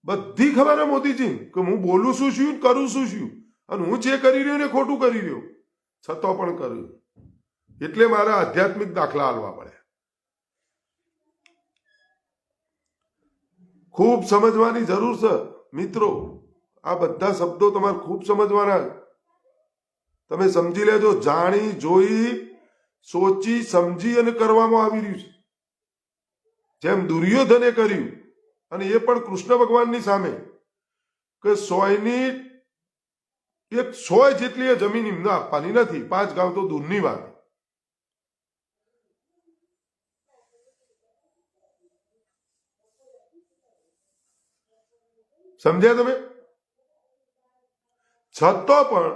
બધી ખબર મોદીજી કે હું બોલું શું છું કરું શું છું, અને હું જે કરી રહ્યો ને ખોટું કરી રહ્યો છતાં પણ કર્યું. એટલે મારા આધ્યાત્મિક દાખલા હાલવા પડે. ખૂબ સમજવાની જરૂર છે મિત્રો. આ બધા શબ્દો તમારે ખૂબ સમજવાના. તમે સમજી લેજો, જાણી જોઈ સોચી સમજી અને કરવામાં આવી રહ્યું છે. જેમ દુર્યોધને કર્યું, અને એ પણ કૃષ્ણ ભગવાનની સામે કે 100 જેટલી જમીન એમને આપવાની નથી, 5 ગાંવ તો દૂરની વાત. સમજ્યા તમે? છતાં પણ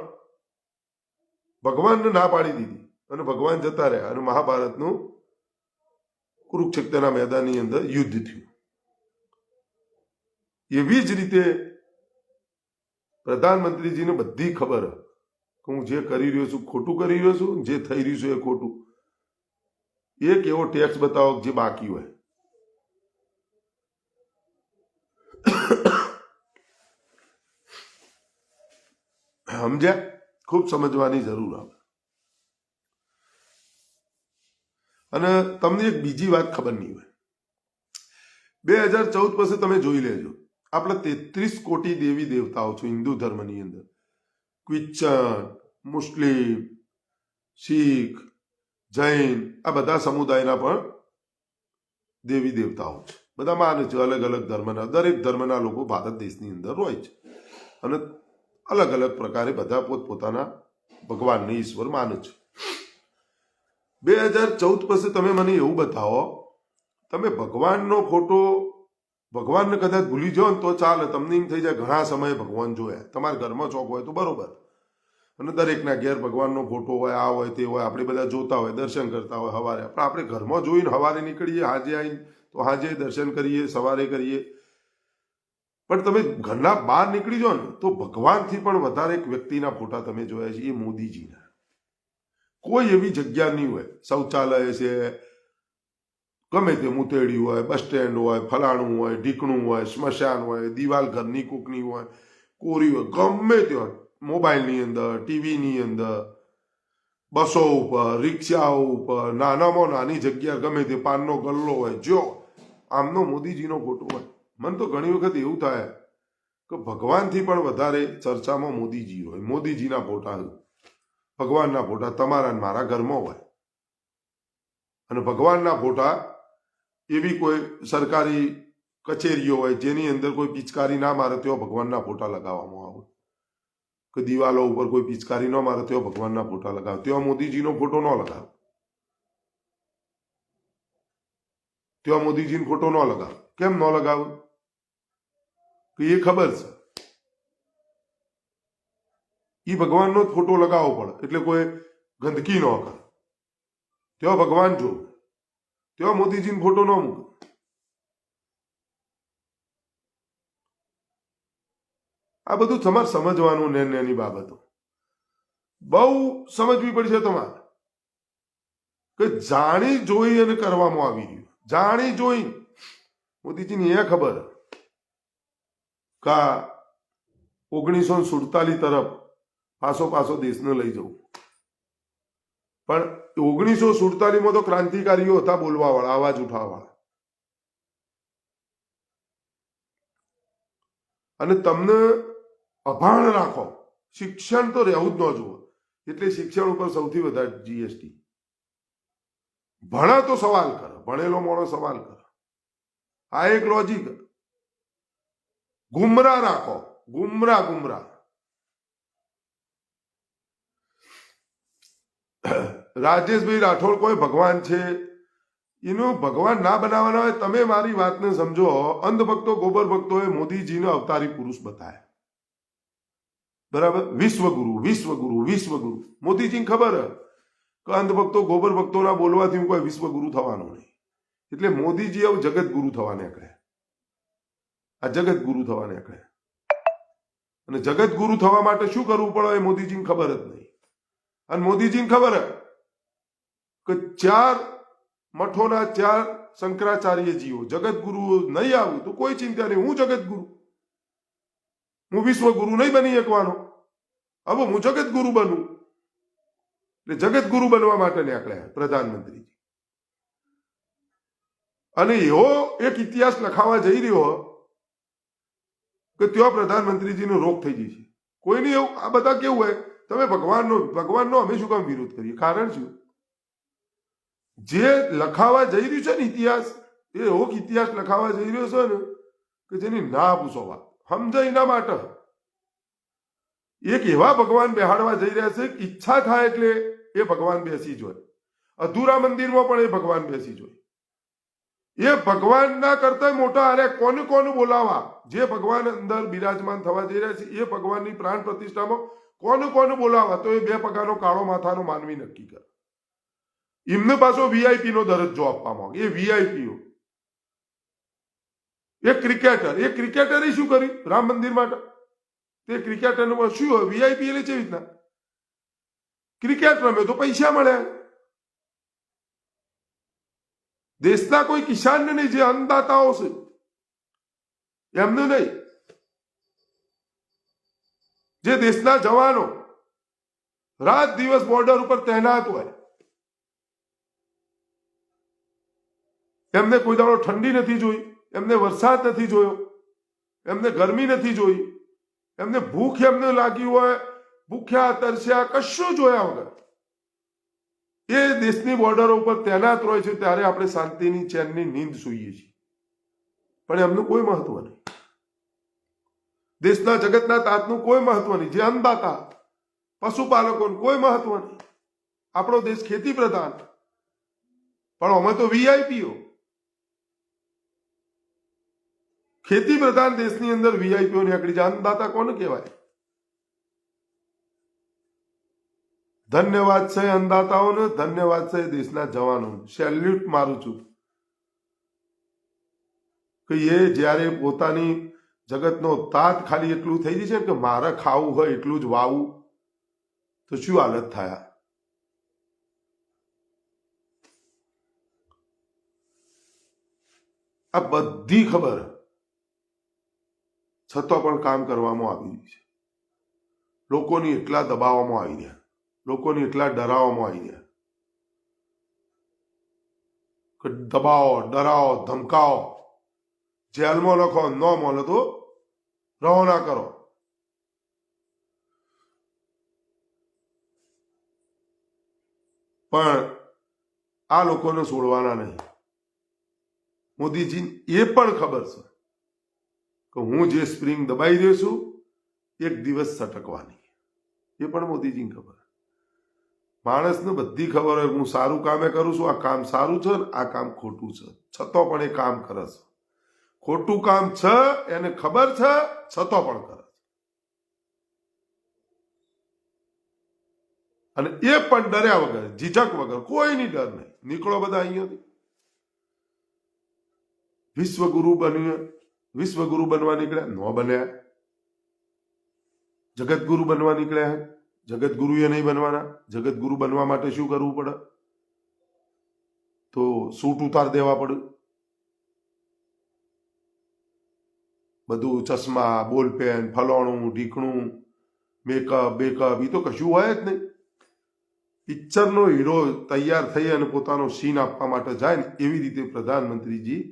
ભગવાનને ના પાડી દીધી અને ભગવાન જતા રહ્યા અને મહાભારતનું કુરુક્ષેત્રના મેદાનની અંદર યુદ્ધ થયું. એવી જ રીતે પ્રધાનમંત્રીજીને બધી ખબર કે હું જે કરી રહ્યો છું ખોટું કરી રહ્યો છું, જે થઈ રહ્યું છે એ ખોટું. એક એવો ટેક્સ બતાવો જે બાકી હોય. સમજ્યા? ખૂબ સમજવાની જરૂર આવે. અને તમને એક બીજી વાત ખબર નહીં હોય, 2014 પછી તમે જોઈ લેજો, આપણે 33 કોટી દેવી દેવતાઓ છે હિન્દુ ધર્મની અંદર. ક્રિશ્ચન, મુસ્લિમ, શીખ, જૈન, આ બધા સમુદાયના પણ દેવી દેવતાઓ છે. બધા માને છે અલગ અલગ ધર્મના. દરેક ધર્મના લોકો ભારત દેશની અંદર હોય છે અને અલગ અલગ પ્રકારે બધા પોતપોતાના ભગવાનને ઈશ્વર માને છે. 2014 પછી તમે મને એવું બતાવો, તમે ભગવાનનો ફોટો, ભગવાનને કદાચ ભૂલી જાઓ ને તો ચાલે, તમને એમ થઈ જાય ઘણા સમયે ભગવાન જોયા. તમારા ઘરમાં ચોક હોય તો બરોબર, અને દરેકના ઘેર ભગવાનનો ફોટો હોય, આ હોય તે હોય, આપણે બધા જોતા હોય, દર્શન કરતા હોય સવારે. પણ આપણે ઘરમાં જોઈને સવારે નીકળીએ, હાજે આવીને તો હાજે દર્શન કરીએ, સવારે કરીએ. પણ તમે ઘરના બહાર નીકળી જાઓ ને તો ભગવાનથી પણ વધારે એક વ્યક્તિના ફોટા તમે જોયા છે, એ મોદીજીના. કોઈ એવી જગ્યા નહીં હોય, શૌચાલય છે, ગમે તે મુતેડી હોય, બસ સ્ટેન્ડ હોય, ફલાણું હોય, ઢીકણું હોય, સ્મશાન હોય, દિવાલ ઘરની કોકની હોય, કોરી હોય, ગમે તે હોય, મોબાઈલની અંદર, ટીવીની અંદર, બસો ઉપર, રિક્ષાઓ ઉપર, નાનામાં નાની જગ્યા ગમે તે પાનનો ગલ્લો હોય, જો આમનો મોદીજીનો ફોટો હોય. મને તો ઘણી વખત એવું થાય કે ભગવાનથી પણ વધારે ચર્ચામાં મોદીજી હોય. મોદીજીના ફોટા, ભગવાનના ફોટા તમારા મારા ઘરમાં હોય. અને ભગવાનના ફોટા એવી કોઈ સરકારી કચેરીઓ હોય જેની અંદર કોઈ પિચકારી ના મારે તેઓ ભગવાનના ફોટા લગાવવામાં આવે, કે દિવાલો ઉપર કોઈ પિચકારી ન મારે તેઓ ભગવાનના ફોટા લગાવે. તેઓ મોદીજીનો ફોટો ન લગાવે, તેઓ મોદીજીનો ફોટો ન લગાવે. કેમ ન લગાવે? કે એ ખબર છે એ ભગવાનનો જ ફોટો લગાવવો પડે એટલે કોઈ ગંદકી ન કરે. તેઓ ભગવાન જો, તેઓ મોદીજીનો ફોટો ન મૂકે. આ બધું તમારે સમજવાનું, નાની બાબતો બહુ સમજવી પડશે તમારે, કે જાણી જોઈ અને કરવામાં આવી રહ્યું. જાણી જોઈ મોદીજીની એ ખબર કે 1947 તરફ પાછો દેશને લઈ જવું, પણ 1947 તો ક્રાંતિકારીઓ હતા બોલવા વાળા, અવાજ ઉઠાવવા વાળા, અને તમને અભાણ રાખો, શિક્ષણ તો રહેવું જ ન જુઓ, એટલે શિક્ષણ ઉપર સૌથી વધારે જીએસટી. ભણે તો સવાલ કરે, ભણેલો માણસ સવાલ કરે, આ એક લોજિક. ગુમરાહ રાખો, ગુમરાહ. રાજેશભાઈ રાઠોડ કોઈ ભગવાન છે, એનું ભગવાન ના બનાવવાના હોય. તમે મારી વાતને સમજો. અંધભક્તો ગોબર ભક્તોએ મોદીજીને અવતારી પુરુષ બતાવ્યા, બરાબર? વિશ્વગુરુ. મોદીજીને ખબર કે અંધભક્તો ગોબર ભક્તોના બોલવાથી હું કોઈ વિશ્વગુરુ થવાનો નહીં, એટલે મોદીજી આવું જગતગુરુ થવા નીકળ્યા. આ જગતગુરુ થવા નીકળ્યા, અને જગતગુરુ થવા માટે શું કરવું પડે એ મોદીજીને ખબર જ નહીં. અને મોદીજીને ખબર કે 4 મઠોના 4 શંકરાચાર્યજીઓ જગતગુરુ નહીં આવું તો કોઈ ચિંતા નહીં, હું જગતગુરુ, હું વિશ્વગુરુ નહીં બની શકવાનો, હવે હું જગતગુરુ બનું. એટલે જગતગુરુ બનવા માટે નીકળ્યા પ્રધાનમંત્રીજી. અને એવો એક ઇતિહાસ લખાવા જઈ રહ્યો કે ત્યાં પ્રધાનમંત્રીજીનો રોગ થઈ જશે. કોઈને એવું, આ બધા કેવું હોય, તમે ભગવાનનો અમે શું કામ વિરોધ કરીએ? કારણ શું? જે લખાવા જઈ રહ્યું છે ને ઇતિહાસ, એ એવો ઇતિહાસ લખાવા જઈ રહ્યો છે ને કે જેની ના પૂછો વાત. સમજાય એના માટે એક એવા ભગવાન બેહાડવા જઈ રહ્યા છે કે ઈચ્છા થાય એટલે એ ભગવાન બેસી જોય. અધૂરા મંદિરમાં પણ એ ભગવાન બેસી જોય. એ ભગવાનના કરતા મોટા અરે કોને બોલાવા, જે ભગવાન અંદર બિરાજમાન થવા જઈ રહ્યા છે એ ભગવાનની પ્રાણ પ્રતિષ્ઠામાં કોને બોલાવા, તો એ 2 પગાનો કાળો માથાનો માનવી નક્કી કરે. એમને પાછો વીઆઈપી નો દરજ્જો આપવામાં આવે. એ વીઆઈપીઓ, એક ક્રિકેટરે શું કર્યું રામ મંદિર માટે? તે ક્રિકેટરનું શું હોય? વીઆઈપી એટલે કેવી રીતના ક્રિકેટ રમે તો પૈસા મળે. દેશના કોઈ કિસાનને નહીં, જે અન્નદાતાઓ છે એમને નહીં, જે દેશના જવાનો રાત દિવસ બોર્ડર ઉપર તૈનાત હોય, એમને કોઈ દાડો ઠંડી નથી જોઈ, એમને વરસાદ નથી જોયો, એમને ગરમી નથી જોઈ, એમને ભૂખ એમને લાગી હોય, ભૂખ્યા તરસ્યા કશું જોયા વગર એ દેશની બોર્ડરો ઉપર તૈનાત હોય છે. ત્યારે આપણે શાંતિની ચેનની નીંદ સૂઈએ છીએ, પણ એમનું કોઈ મહત્વ નહીં. દેશના જગતના તાતનું કોઈ મહત્વ નહીં. જે અન્નદાતા પશુપાલકોનું કોઈ મહત્વ નહીં. આપણો દેશ ખેતી પ્રધાન, પણ અમે તો વીઆઈપીઓ. ખેતી પ્રધાન દેશની અંદર વીઆઈપીઓ નીકળી જાય. અન્નદાતા કોને કહેવાય? ધન્યવાદ છે અન્નદાતાઓને, ધન્યવાદ છે દેશના જવાનોને. સેલ્યુટ મારું છું કે એ જ્યારે પોતાની જગતનો તાત ખાલી એટલું થઈ જશે કે મારે ખાવું હોય એટલું જ વાવું, તો શું હાલત થાય? આ બધી ખબર છતાં પણ કામ કરવામાં આવી રહ્યું છે. લોકોની એટલા દબાવવામાં આવી રહ્યા, લોકોની એટલા ડરાવવામાં આવી રહ્યા કે દબાવો, ડરાવો, ધમકાવો, જેલમાં લખો, ન મળે તો રવાના કરો. પણ આ લોકોને છોડવાના નહીં. મોદીજી એ પણ ખબર છે કે હું જે સ્પ્રિંગ દબાઈ રહ્યો છું એક દિવસ સટકવાની. એ પણ મોદીજીને ખબર. માણસને બધી ખબર હોય, હું સારું કામે કરું છું, આ કામ સારું છે ને આ કામ ખોટું છે, છતાં પણ એ કામ કરે છે. ખોટું કામ છે એને ખબર છે, છતાં પણ કરે છે. અને એ પણ ડર્યા વગર, ઝીઝક વગર, કોઈની ડર નહીં. નીકળો બધા અહીંયાથી. વિશ્વગુરુ બનવા નીકળ્યા, ન બન્યા. જગતગુરુ બનવા નીકળ્યા, જગતગુરુ એ નહીં બનવાના. જગતગુરુ બનવા માટે શું કરવું પડે? તો સૂટ ઉતાર દેવા પડે. બધું ચશ્મા, બોલપેન, ફલોણું ઢીકણું, મેકઅપ બેકઅપ, એ તો કશું હોય જ નહીં. પિક્ચરનો હીરો તૈયાર થઈ અને પોતાનો સીન આપવા માટે જાય ને એવી રીતે પ્રધાનમંત્રીજી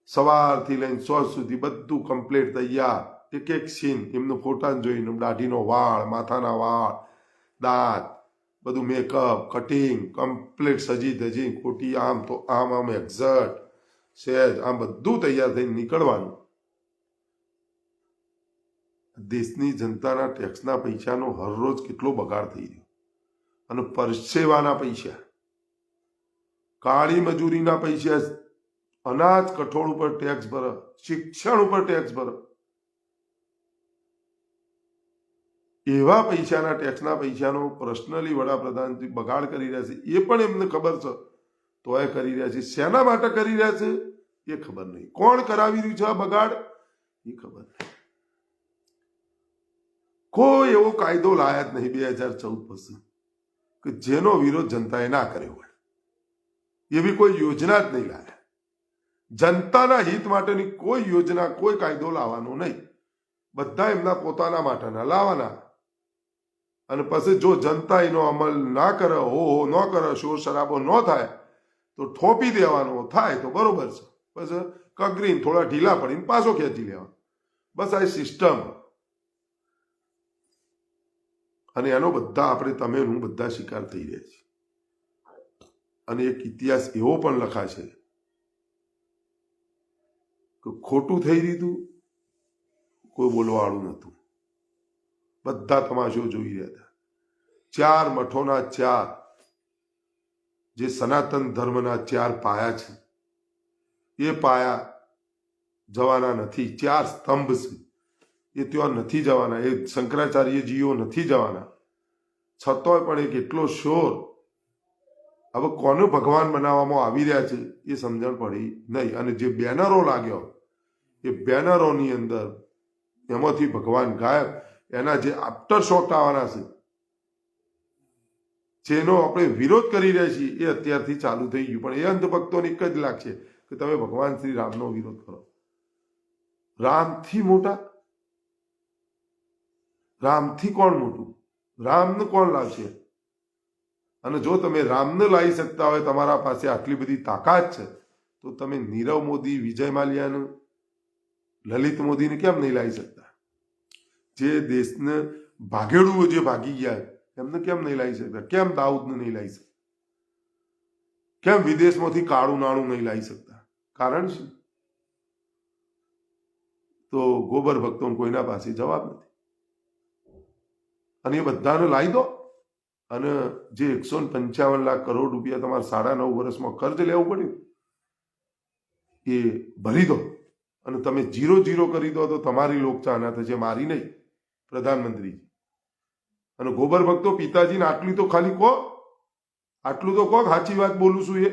સવારથી લઈને સોચ સુધી બધું કમ્પ્લીટ તૈયાર, એક એક સીન એમનો ફોટા જોઈને, દાઢીનો વાળ, માથાના વાળ, દાંત, બધું મેકઅપ, કટિંગ કમ્પ્લીટ સજી ધજી, ખોટી આમ તો આમ એક્ઝેક્ટ સહેજ આમ બધું તૈયાર થઈને નીકળવાનું. દેશની જનતાના ટેક્સના પૈસાનો હરરોજ કેટલો બગાડ થઈ રહ્યો, અને પરસેવાના પૈસા, કાળી મજૂરીના પૈસા, અનાજ કઠોળ ઉપર ટેક્સ ભરે, શિક્ષણ ઉપર ટેક્સ ભરે, એવા પૈસાના ટેક્સના પૈસાનો પર્સનલી વડાપ્રધાન બગાડ કરી રહ્યા છે. એ પણ એમને ખબર છે, તો એ કરી રહ્યા છે. શેના માટે કરી રહ્યા છે એ ખબર નહીં. કોણ કરાવી રહ્યું છે આ બગાડ એ ખબર નહીં. કોઈ એવો કાયદો લાયા જ નહીં 2014 પછી કે જેનો વિરોધ જનતાએ ના કર્યો હોય. એવી કોઈ યોજના જ નહીં લાયા. જનતાના હિત માટેની કોઈ યોજના, કોઈ કાયદો લાવવાનો નહીં. બધા એમના પોતાના માટેના લાવવાના. અને પછી જો જનતા એનો અમલ ના કરે, હો ન કરે, શોર શરાબો ન થાય તો થોપી દેવાનો, થાય તો બરોબર છે, પછી કગરીને થોડા ઢીલા પડીને પાછો ખેંચી લેવાનો. બસ આ સિસ્ટમ. અને એનો બધા આપણે, તમે હું બધા શિકાર થઈ રહ્યા છીએ. અને એક ઇતિહાસ એવો પણ લખાશે કે ખોટું થઈ રહ્યું, કોઈ બોલવાવાળું નહોતું, બધા તમાશો જોઈ રહ્યા હતા. 4 મઠોના 4 જે સનાતન ધર્મના 4 પાયા છે, એ પાયા જવાના નથી. 4 સ્તંભ છે, એ ત્યાં નથી જવાના. એ શંકરાચાર્યજીઓ નથી જવાના. છતાંય પણ એક એટલો શોર. હવે કોને ભગવાન બનાવવામાં આવી રહ્યા છે એ સમજણ પડી નહીં. અને જે બેનરો લાગ્યો, એ બેનરોની અંદર એમાંથી ભગવાન ગાયબ. એના જે આફ્ટર શોટ આવવાના છે, જેનો આપણે વિરોધ કરી રહ્યા છીએ, એ અત્યારથી ચાલુ થઈ ગયું. પણ એ અંધભક્તોને એક જ લાગશે કે તમે ભગવાન શ્રી રામનો વિરોધ કરો. રામથી મોટા? રામથી કોણ મોટું? રામને કોણ લાવશે? અને જો તમે રામને લાવી શકતા હોય, તમારા પાસે આટલી બધી તાકાત છે, તો તમે નીરવ મોદી, વિજય માલ્યાને, લલિત મોદીને કેમ નહીં લાવી શકતા? જે દેશને ભાગેડુઓ જે ભાગી ગયા એમને કેમ નહીં લાવી શકતા? કેમ દાઉદને નહીં લાવી શકતા? કેમ વિદેશમાંથી કાળું નાણું નહીં લાવી શકતા? કારણ શું? તો ગોબર ભક્તોને કોઈના પાસે જવાબ નથી. અને એ બધાને લાવી દો. અને જે 155 લાખ કરોડ રૂપિયા તમારે 9.5 વર્ષમાં કર્જ લેવું પડ્યું, એ ભરી દો. અને તમે 0-0 કરી દો તો તમારી લોકચાહના થશે, મારી નહીં, પ્રધાનમંત્રીજી. અને ગોબર ભક્તો, પિતાજીને આટલું તો ખાલી કહો, આટલું તો કહો, સાચી વાત બોલું છું એ,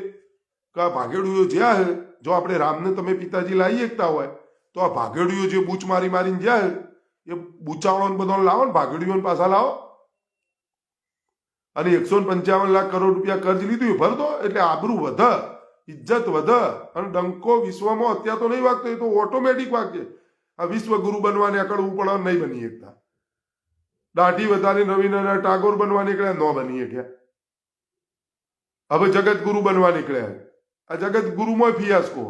કે આ ભાગેડુઓ જ્યાં હે, જો આપણે રામને તમે પિતાજી લાવી શકતા હોય તો આ ભાગેડુઓ જે બૂચ મારીને જ્યાં હે, એ બૂચાવડોને બધો લાવો ને, ભાગેડુઓને પાછા લાવો. અને 155 લાખ કરોડ રૂપિયા કર્જ લીધું, એ ભર દો. એટલે આબરૂ વધે, ઇજ્જત વધે. અને ડંકો વિશ્વમાં અત્યારે તો નહીં વાગતો, એ તો ઓટોમેટિક વાગશે. આ વિશ્વગુરુ બનવાને અકળવું પડે, નહીં બની શકતા. દાઢી વધારે રવિન્દ્રનાથ ટાગોર બનવા નીકળ્યા, ન બની શક્યા. હવે જગત ગુરુ બનવા નીકળ્યા. આ જગત ગુરુમાં ફિયાસ્કો.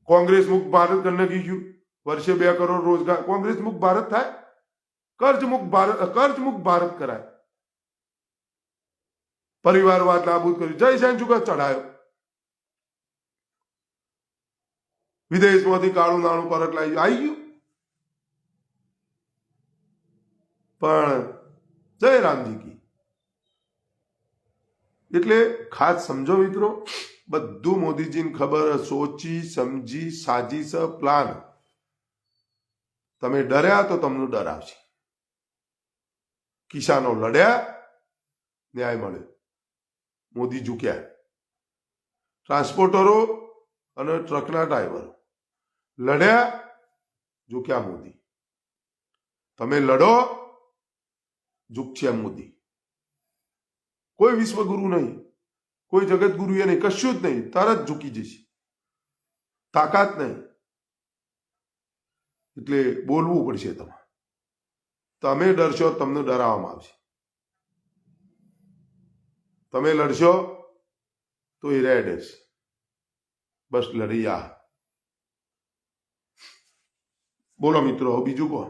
કોંગ્રેસ મુક્ત ભારત કરીને ગયું, વર્ષે 2 કરોડ રોજગાર. કોંગ્રેસ મુક્ત ભારત થાય? કર્જ મુક્ત ભારત કરાય. પરિવારવાદ નાબૂદ કર્યું, જય સેન્ચુકા ચઢાયો. વિદેશમાંથી કાળું નાણું પરત લાવી આવી ગયું. પણ જય રામજી કી. એટલે ખાસ સમજો મિત્રો, બધું મોદીજીને ખબર, સોચી સમજી સાજીશ પ્લાન. તમે ડર્યા તો તમને ડરાવશે. કિસાનો લડ્યા, ન્યાય મળ્યો, મોદી ઝૂક્યા. ટ્રાન્સપોર્ટરો અને ટ્રકના ડ્રાઈવરો લડ્યા, ઝૂક્યા મોદી. તમે લડો, ઝૂકશે મોદી. કોઈ વિશ્વગુરુ નહીં, કોઈ જગતગુરુ એ નહીં, કશું જ નહીં, તરત ઝૂકી જશે. તાકાત નહીં, એટલે બોલવું પડશે. તમે ડરશો, તમને ડરાવવામાં આવશે. તમે લડશો તો એ રેડ હશે. બસ લડી આ. બોલો મિત્રો, બીજું કહો.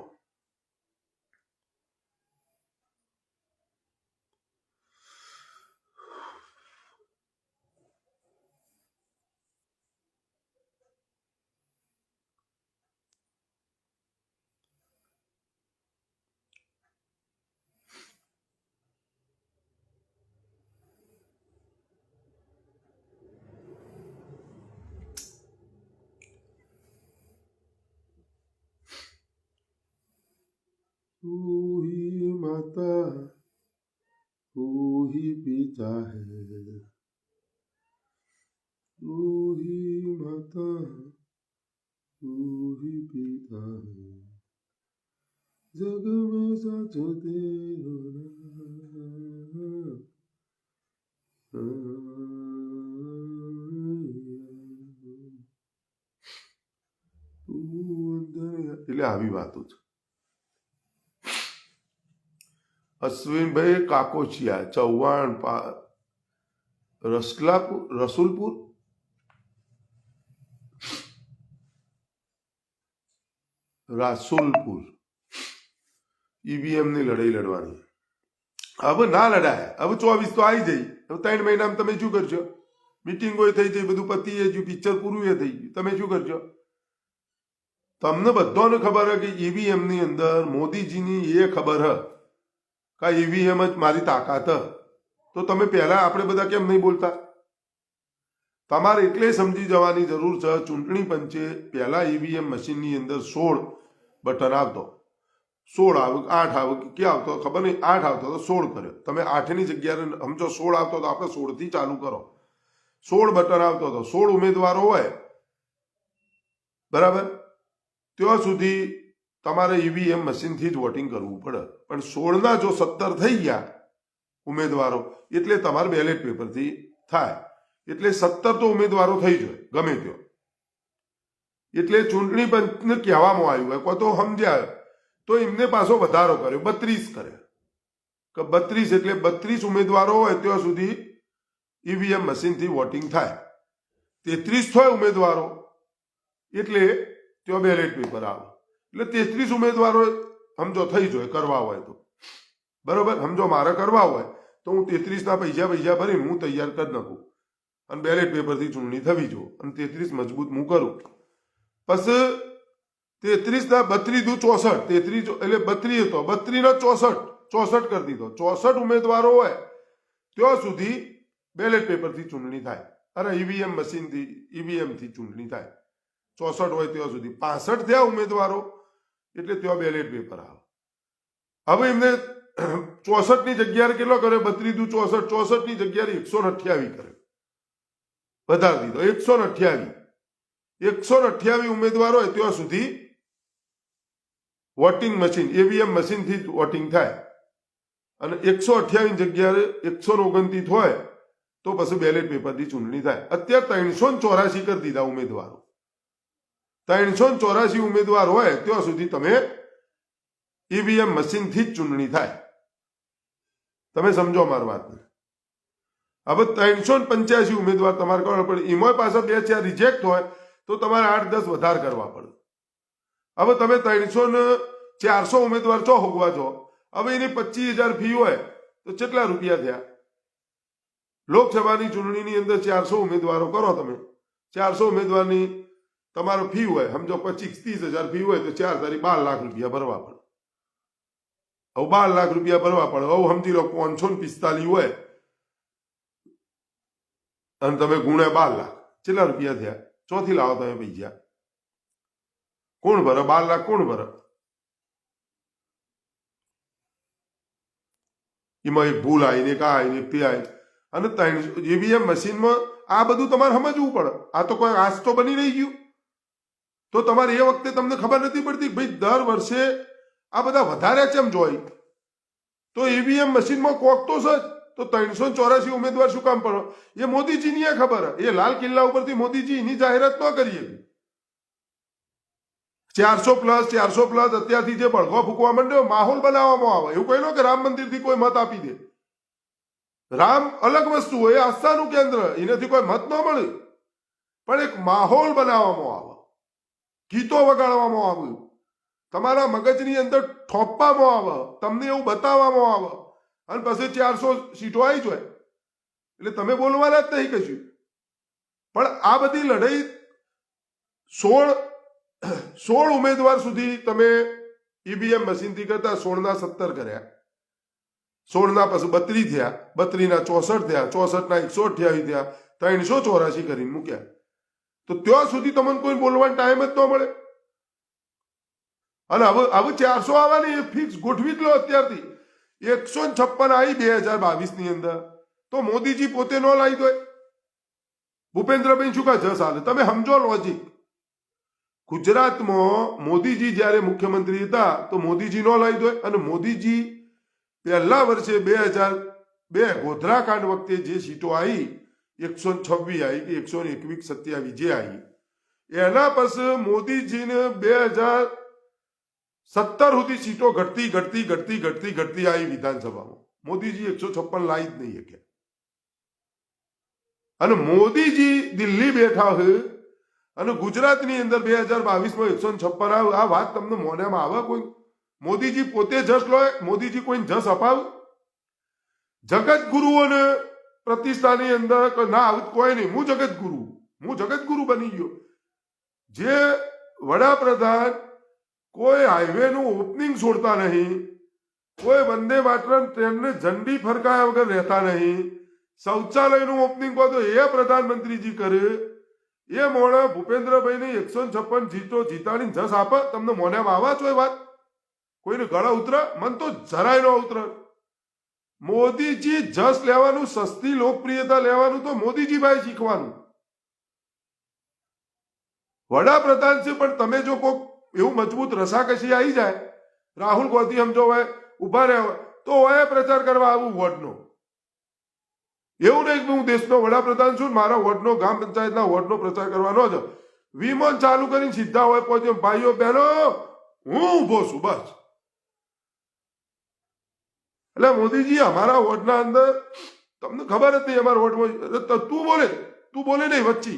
तू ही माता, तू ही पिता है, तू ही माता, तू ही पिता है, जग में सच तेरो એટલે આવી વાતો છે. અશ્વિનભાઈ કાકોચિયા, ચૌહાણ, રસુલપુર, રાસુલપુર ઈવીએમ ની લડાઈ લડવાની. હવે ના લડાય. હવે 24 તો આવી જઈ. હવે 3 મહિનામાં તમે શું કરશો? મિટિંગો થઈ જઈ, બધું પતી ગયું, પિક્ચર પૂરું એ થઈ ગયું. તમે શું કરશો? તમને બધાને ખબર હે કે ઈવીએમ ની અંદર મોદીજીની એ ખબર હ કે ઈવીએમ જ મારી તાકાત હ. તો તમે પહેલા આપણે બધા કેમ નહીં બોલતા? તમારે એટલે સમજી જવાની જરૂર છે. ચૂંટણી પંચે પહેલા ઈવીએમ મશીનની અંદર 16 બટન આવતો, 16 આવે, 8 આવે, ક્યાં આવતો ખબર નહીં. 8 આવતો તો 16 કર્યો. તમે 8ની જગ્યાએ સમજો 16 આવતો તો આપણે 16 થી ચાલુ કરો. 16 બટન આવતો હતો. 16 ઉમેદવારો હોય, બરાબર? ત્યાં સુધી તમારે ઈવીએમ મશીનથી જ વોટિંગ કરવું પડે. પણ 16ના જો 17 થઈ ગયા ઉમેદવારો, એટલે તમારે બેલેટ પેપરથી થાય. એટલે 17 તો ઉમેદવારો થઈ જાય ગમે ત્યાં. એટલે ચૂંટણી પંચને કહેવામાં આવ્યું હોય, કોઈ તો સમજ્યા તો એમને પાછો વધારો કર્યો, 32 કર્યા. કે 32 એટલે 32 ઉમેદવારો હોય ત્યાં સુધી ઈવીએમ મશીનથી વોટિંગ થાય. 33 થાય ઉમેદવારો એટલે ત્યાં બેલેટ પેપર આવે. એટલે 33 ઉમેદવારો સમજો થઈ જાય કરવા હોય તો, બરોબર? સમજો મારે કરવા હોય તો હું 33ના પૈસા ભરીને હું તૈયાર કરી નાખું અને બેલેટ પેપરથી ચૂંટણી થવી જોઈએ અને 33 મજબૂત હું કરું. પછી 33ના 32 દુ 64, 33 એટલે 32 હતો, 32ના 64 કરી દીધો. 64 ઉમેદવારો હોય ત્યાં સુધી બેલેટ પેપરથી ચૂંટણી થાય. અરે ઈવીએમ મશીનથી, ઈવીએમથી ચૂંટણી થાય. 64 હોય ત્યાં સુધી. 65 થયા ઉમેદવારો એટલે ત્યાં બેલેટ પેપર આવે. હવે એમને 64ની જગ્યાએ કેટલો કર્યો? 32 દુ 64, 64ની જગ્યાએ 128 કર્યો, વધારી દીધો. 128 ઉમેદવારો હોય ત્યાં સુધી વોટિંગ મશીન, ઈવીએમ મશીનથી જ વોટિંગ થાય. અને 128 જગ્યાએ 129 હોય તો પછી બેલેટ પેપરથી ચૂંટણી થાય. અત્યારે 384 કરી દીધા ઉમેદવારો. 384 ઉમેદવાર હોય ત્યાં સુધી તમે ઈવીએમ મશીનથી જ ચૂંટણી થાય. તમે સમજો મારી વાતને. હવે 385 ઉમેદવાર તમારે કરવા પડે. એમાં પાછા 2-4 રિજેક્ટ હોય તો તમારે 8-10 વધારે કરવા પડે. હવે તમે 400 ઉમેદવાર છો હોગવા છો. હવે એની 25,000 ફી હોય તો કેટલા રૂપિયા થયા? લોકસભાની ચૂંટણીની અંદર 400 ઉમેદવારો કરો તમે. 400 ઉમેદવારની તમારો ફી હોય, સમજો 25-30,000 ફી હોય તો 4 તારીખ 12 લાખ રૂપિયા ભરવા પડે. હવે 12 લાખ રૂપિયા ભરવા પડે. હવે સમજી લો 545 હોય અને તમે ગુણ્યા 12 લાખ, કેટલા રૂપિયા થયા? ચોથી લાવો તમે પૈસા? કોણ ભરે 12 લાખ? કોણ ભરે? એમાં એક ભૂલ આવીને, એક આ આવીને, એક તે આવી. અને ઈવીએમ મશીનમાં આ બધું તમારે સમજવું પડે. આ તો કોઈ આજ તો બની નહીં ગયું. તો તમારે એ વખતે તમને ખબર નથી પડતી ભાઈ દર વર્ષે આ બધા વધારે કેમ જોઈ? તો ઈવીએમ મશીનમાં કોક તો છે. તો 384 ઉમેદવાર શું કામ પડે? એ મોદીજીની ખબર. એ લાલ કિલ્લા ઉપરથી મોદીજી એની જાહેરાત ન કરી હતી. 400+ અત્યારથી જે બળગો ફૂકવા માંડ્યો, માહોલ બનાવવામાં આવે. એવું કહી લો કે રામ મંદિરથી કોઈ મત આપી દે. રામ અલગ વસ્તુ હોય, આસ્થાનું કેન્દ્ર, એનાથી કોઈ મત ન મળે, પણ એક માહોલ બનાવવામાં આવે, ગીતો વગાડવામાં આવે, તમારા મગજની અંદર ઠોપવામાં આવે, તમને એવું બતાવવામાં આવે, અને પછી 400 સીટો આવી જાય એટલે તમે બોલવાના જ નહીં કશું. પણ આ બધી લડાઈ 16 ઉમેદવાર સુધી તમે ઈવીએમ મશીનથી કરતા 16 ના 17 કર્યા, 16 ના પછી 32 થયા, 32 ના 64 થયા, 64 ના 128 થયા, 384 કરીને મૂક્યા. તો ત્યાં સુધી તમને કોઈ બોલવાનો ટાઈમ જ ન મળે. અને હવે 400 આવવાની ફિક્સ ગોઠવી જ લો અત્યારથી. 156 આવી 2022 ની અંદર, તો મોદીજી પોતે ન લાવી દો. ભૂપેન્દ્રભાઈ શું કહે જસ હાલે? તમે સમજો લોજિક. ગુજરાતમાં મોદીજી જ્યારે મુખ્યમંત્રી હતા તો મોદીજી ન લાવી દો, અને મોદીજી પહેલા વર્ષે 2002 ગોધરા કાંડ વખતે જે સીટો આવી 126 આવી કે 121 27 જે આવી, એના પછી મોદીજીને 2017 સુધી સીટો ઘટતી આવી વિધાનસભામાં. મોદીજી 156 લાવી જ નહીં શકે. અને મોદીજી દિલ્હી બેઠા હોય અને ગુજરાતની અંદર 2022માં 156 આવે. આ વાત તમને મોઢામાં આવે કોઈ? મોદીજી પોતે જશ લો? મોદીજી કોઈને જશ અપાવે? જગત ગુરુઓને પ્રતિષ્ઠાની અંદર ના આવું કોઈ નહીં. હું જગતગુરુ બની ગયો. જે વડાપ્રધાન કોઈ હાઈવેનું ઓપનિંગ છોડતા નહીં, કોઈ વંદે માતરમ ટ્રેનને ઝંડી ફરકાયા વગર રહેતા નહીં, શૌચાલયનું ઓપનિંગ કહો તો એ પ્રધાનમંત્રીજી કરે. એ મોણા ભૂપેન્દ્રભાઈને 156 સીટો જીતાડીને જશ આપે. તમને મોઢામાં આવા છો એ વાત? કોઈને ગળા ઉતરે? મન તો જરાય ન ઉતરે. મોદીજી જશ લેવાનું, સસ્તી લોકપ્રિયતા લેવાનું તો મોદીજી ભાઈ શીખવાનું. વડાપ્રધાન છે, પણ તમે જો કોઈક એવું મજબૂત રસાકસી આવી જાય, રાહુલ ગાંધી સમજો હોય ઉભા રહ્યા તો હોય પ્રચાર કરવા આવું વોર્ડનો. એવું નહીં કે હું દેશનો વડાપ્રધાન છું, મારા વોર્ડનો ગ્રામ પંચાયતના વોર્ડનો પ્રચાર કરવાનો જ. વિમાન ચાલુ કરીને સીધા હોય પહોંચ્યો, ભાઈઓ બહેનો હું ઉભો છું બસ. એટલે મોદીજી અમારા વોર્ડના અંદર તમને ખબર જ નહીં, અમારા વોર્ડમાં તું બોલે નહીં વચ્ચે,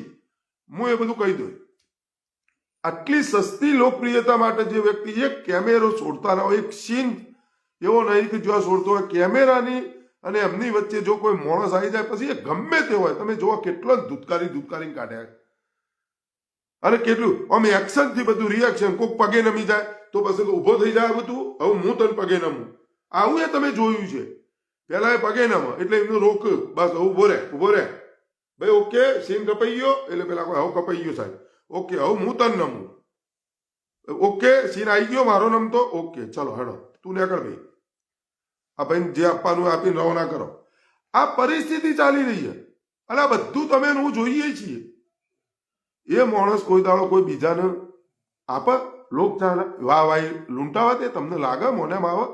હું એ બધું કહી દઉં. આટલી સસ્તી લોકપ્રિયતા માટે જે વ્યક્તિ એક કેમેરો છોડતા ના હોય, એક સીન એવો નહીં કે જો છોડતો હોય કેમેરાની અને એમની વચ્ચે જો કોઈ માણસ આવી જાય પછી એ ગમે તે હોય, તમે જુઓ કેટલો ધૂતકારી કાઢ્યા. અને કેટલું આમ એક્શનથી બધું રિએક્શન. કોઈક પગે નમી જાય તો પછી ઉભો થઈ જાય બધું, હવે હું તને પગે નમું, આવું એ તમે જોયું છે. પેલા એ પગે નમ એટલે એમનું રોક, બસ ઉભો રહે ભાઈ, ઓકે સીન કપાઈ ગયો એટલે પેલા કોઈ હવે કપાઈ ગયો સાહેબ, ઓકે હવે હું તને નમું, ઓકે સીન આવી ગયો મારો નમતો, ઓકે ચલો હેડો તું નીકળ ભાઈ, આ ભાઈ જે આપવાનું આપીને રવાના કરો. આ પરિસ્થિતિ ચાલી રહી છે અને આ બધું તમે હું જોઈએ છીએ. એ માણસ કોઈ દાડો કોઈ બીજાને આપે લોક ચાલે વાહ વાહ લૂંટાવા દે? તમને લાગે મોઢામાં આવે?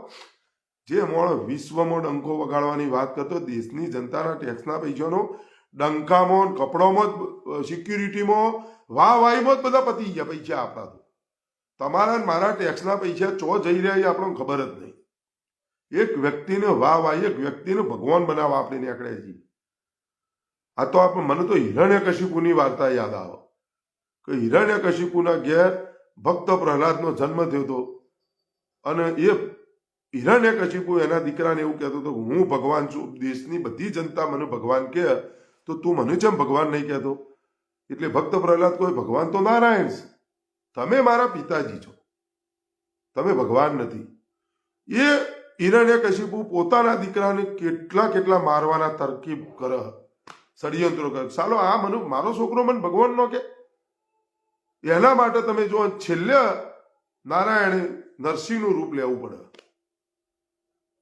જે માણસ વિશ્વમાં ડંકો વગાડવાની વાત કરતો, દેશની જનતાના ટેક્સના પૈસાનો ડંકામાં, કપડોમાં, સિક્યુરિટીમાં, વાહ વાહીમાં જ બધા પતી ગયા પૈસા આપણા. તો તમારા મારા ટેક્સના પૈસા ચો જઈ રહ્યા એ આપણને ખબર જ નહીં. એક વ્યક્તિને વાહ વાહી, એક વ્યક્તિને ભગવાન બનાવવા આપણે નીકળ્યા છીએ. આ તો મને તો હિરણ્યકશિપુની વાર્તા યાદ આવે કે હિરણ્યકશિપુના ઘેર ભક્ત પ્રહલાદનો જન્મ થયો હતો, અને એ હિરણ્યકશિપુ એના દીકરાને એવું કહેતો હતો હું ભગવાન છું, દેશની બધી જનતા મને ભગવાન કહે તો તું મને કેમ ભગવાન નહીં કહેતો? એટલે ભક્ત પ્રહલાદ કોઈ ભગવાન તો નારાયણ છે, તમે મારા પિતાજી છો, તમે ભગવાન નથી. એ હિરણ્યકશિપુ પોતાના દીકરાને કેટલા મારવાના તરકીબ કરે, ષડયંત્રો કરે. ચાલો આ મારો છોકરો મને ભગવાન નો કે. એના માટે તમે જો છેલ્લે નારાયણે નરસિંહનું રૂપ લેવું પડે.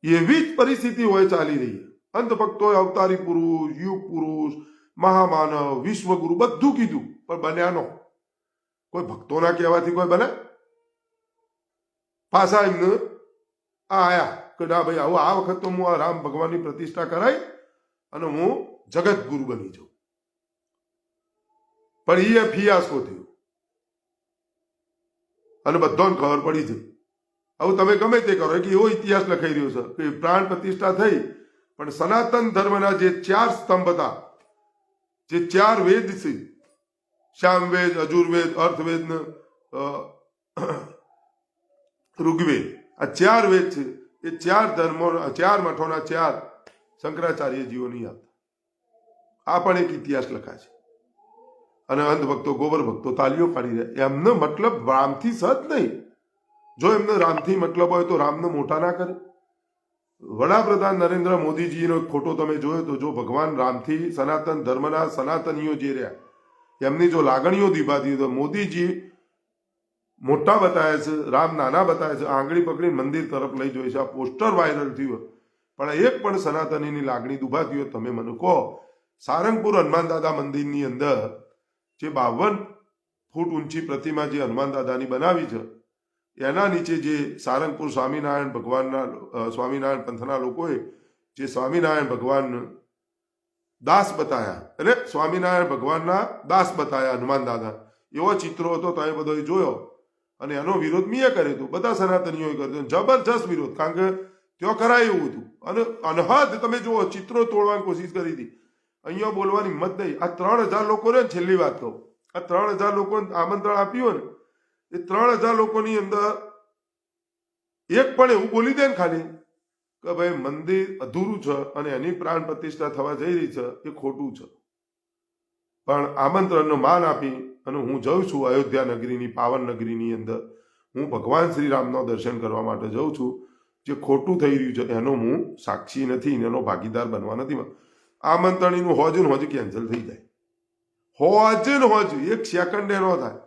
એવી જ પરિસ્થિતિ હોય ચાલી રહી. અંત ભક્તો અવતારી પુરુષ, યુગ પુરુષ, મહામાનવ, વિશ્વગુરુ બધું કીધું, પણ બન્યા નો. કોઈ ભક્તોના કહેવાથી કોઈ બને? પાછા એમને આયા કે ના ભાઈ આવું આ વખત તો હું આ રામ ભગવાનની પ્રતિષ્ઠા કરાઈ અને હું જગત ગુરુ બની જાઉં. પણ એ ફિયાસ્કો થયો. અને બધાને ખબર પડી જાય. હવે તમે ગમે તે કરો કે એવો ઇતિહાસ લખાઈ રહ્યો છે કે પ્રાણ પ્રતિષ્ઠા થઈ, પણ સનાતન ધર્મના જે 4 સ્તંભ હતા, જે 4 વેદ છે, સામવેદ, અજુર્વેદ, અર્થવેદ ને ઋગ્વેદ, આ 4 વેદ છે. એ 4 ધર્મો, 4 મઠોના 4 શંકરાચાર્યજીઓ નહીં આવતા. આ પણ એક ઇતિહાસ લખાય છે. અને અંધભક્તો, ગોબર ભક્તો તાલીઓ પાડી રહ્યા. એમનો મતલબ રામથી સત નહીં. જો એમને રામથી મતલબ હોય તો રામને મોટા ના કરે. વડાપ્રધાન નરેન્દ્ર મોદીજીનો ખોટો તમે જોયો તો, જો ભગવાન રામથી સનાતન ધર્મના સનાતનીઓ જે રહ્યા એમની જો લાગણીઓ દીપાતી તો મોદીજી મોટા બતાવ્યા છે, રામ નાના બતાવ્યા છે, આંગળી પકડી મંદિર તરફ લઈ જોઈ છે. આ પોસ્ટર વાયરલ થયું, પણ એક પણ સનાતનીની લાગણી દુભાતી હોય તમે મને કહો. સારંગપુર હનુમાન દાદા મંદિરની અંદર જે 52 ફૂટ ઊંચી પ્રતિમા જે હનુમાન દાદાની બનાવી છે, એના નીચે જે સારંગપુર સ્વામિનારાયણ ભગવાનના, સ્વામિનારાયણ પંથના લોકોએ જે સ્વામિનારાયણ ભગવાન દાસ બતાવ્યા, એટલે સ્વામિનારાયણ ભગવાનના દાસ બતાવ્યા હનુમાન દાદા, એવો ચિત્રો હતો. તમે બધો જોયો અને એનો વિરોધ મેં કર્યો હતો, બધા સનાતનીઓએ કર્યો, જબરજસ્ત વિરોધ. કારણ કે ત્યાં કરાય એવું હતું. અને અનહદ તમે જુઓ, ચિત્રો તોડવાની કોશિશ કરી હતી. અહીંયા બોલવાની હિંમત નહીં. આ 3000 લોકો ને, છેલ્લી વાત કહું, આ 3000 લોકોને આમંત્રણ આપ્યું ને, એ 3000 લોકોની અંદર એક પણ એવું બોલી દે ને ખાલી કે ભાઈ મંદિર અધૂરું છે અને એની પ્રાણ પ્રતિષ્ઠા થવા જઈ રહી છે, એ ખોટું છે. પણ આમંત્રણનો માન આપી અને હું જઉં છું અયોધ્યા નગરીની, પાવન નગરીની અંદર હું ભગવાન શ્રી રામનો દર્શન કરવા માટે જઉં છું. જે ખોટું થઈ રહ્યું છે એનો હું સાક્ષી નથી, એનો ભાગીદાર બનવા નથી. આમંત્રણીનું હોજ ને હોજ કેન્સલ થઈ જાય. હોજ ને હોજ 1 સેકન્ડ એનો થાય.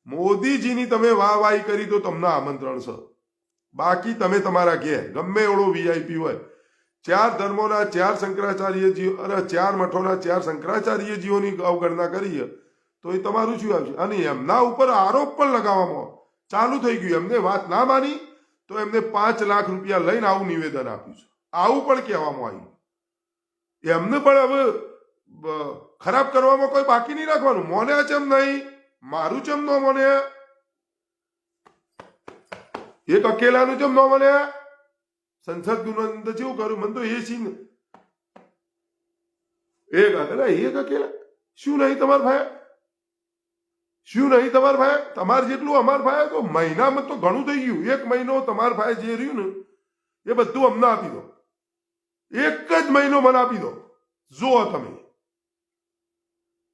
મોદીજીની તમે વાહવાહી કરી તો તમને આમંત્રણ છે. બાકી તમે તમારા ઘેર ગમે એવડો વીઆઈપી હોય, 4 ધર્મોના 4 શંકરાચાર્યજીઓ અને 4 મઠોના 4 શંકરાચાર્યજીઓની અવગણના કરીએ તો એ તમારું શું આવશે? અને એમના ઉપર આરોપ પણ લગાવવામાં ચાલુ થઈ ગયું. એમને વાત ના માની તો એમને 5 લાખ રૂપિયા લઈને આવું નિવેદન આપ્યું છે. આવું પણ કહેવામાં આવ્યું. એમને પણ હવે ખરાબ કરવામાં કોઈ બાકી નહીં રાખવાનું. મોને ચેમ નહીં, મારું ચેમ ન મને, એક અકેલાનું ચેમ ન મને. સંસદ ગૃહની અંદર જેવું કર્યું, મને તો એ સીન એક અકેલા શું નહીં તમારા ભાઈ, શું નહીં તમારા ભાઈ, તમારે જેટલું અમારા ભાઈ તો મહિનામાં તો ઘણું થઈ ગયું. 1 મહિનો તમારા ભાઈ જે રહ્યું ને એ બધું અમને આપી દો. 1 જ મહિનો મને આપી દો. જુઓ તમે,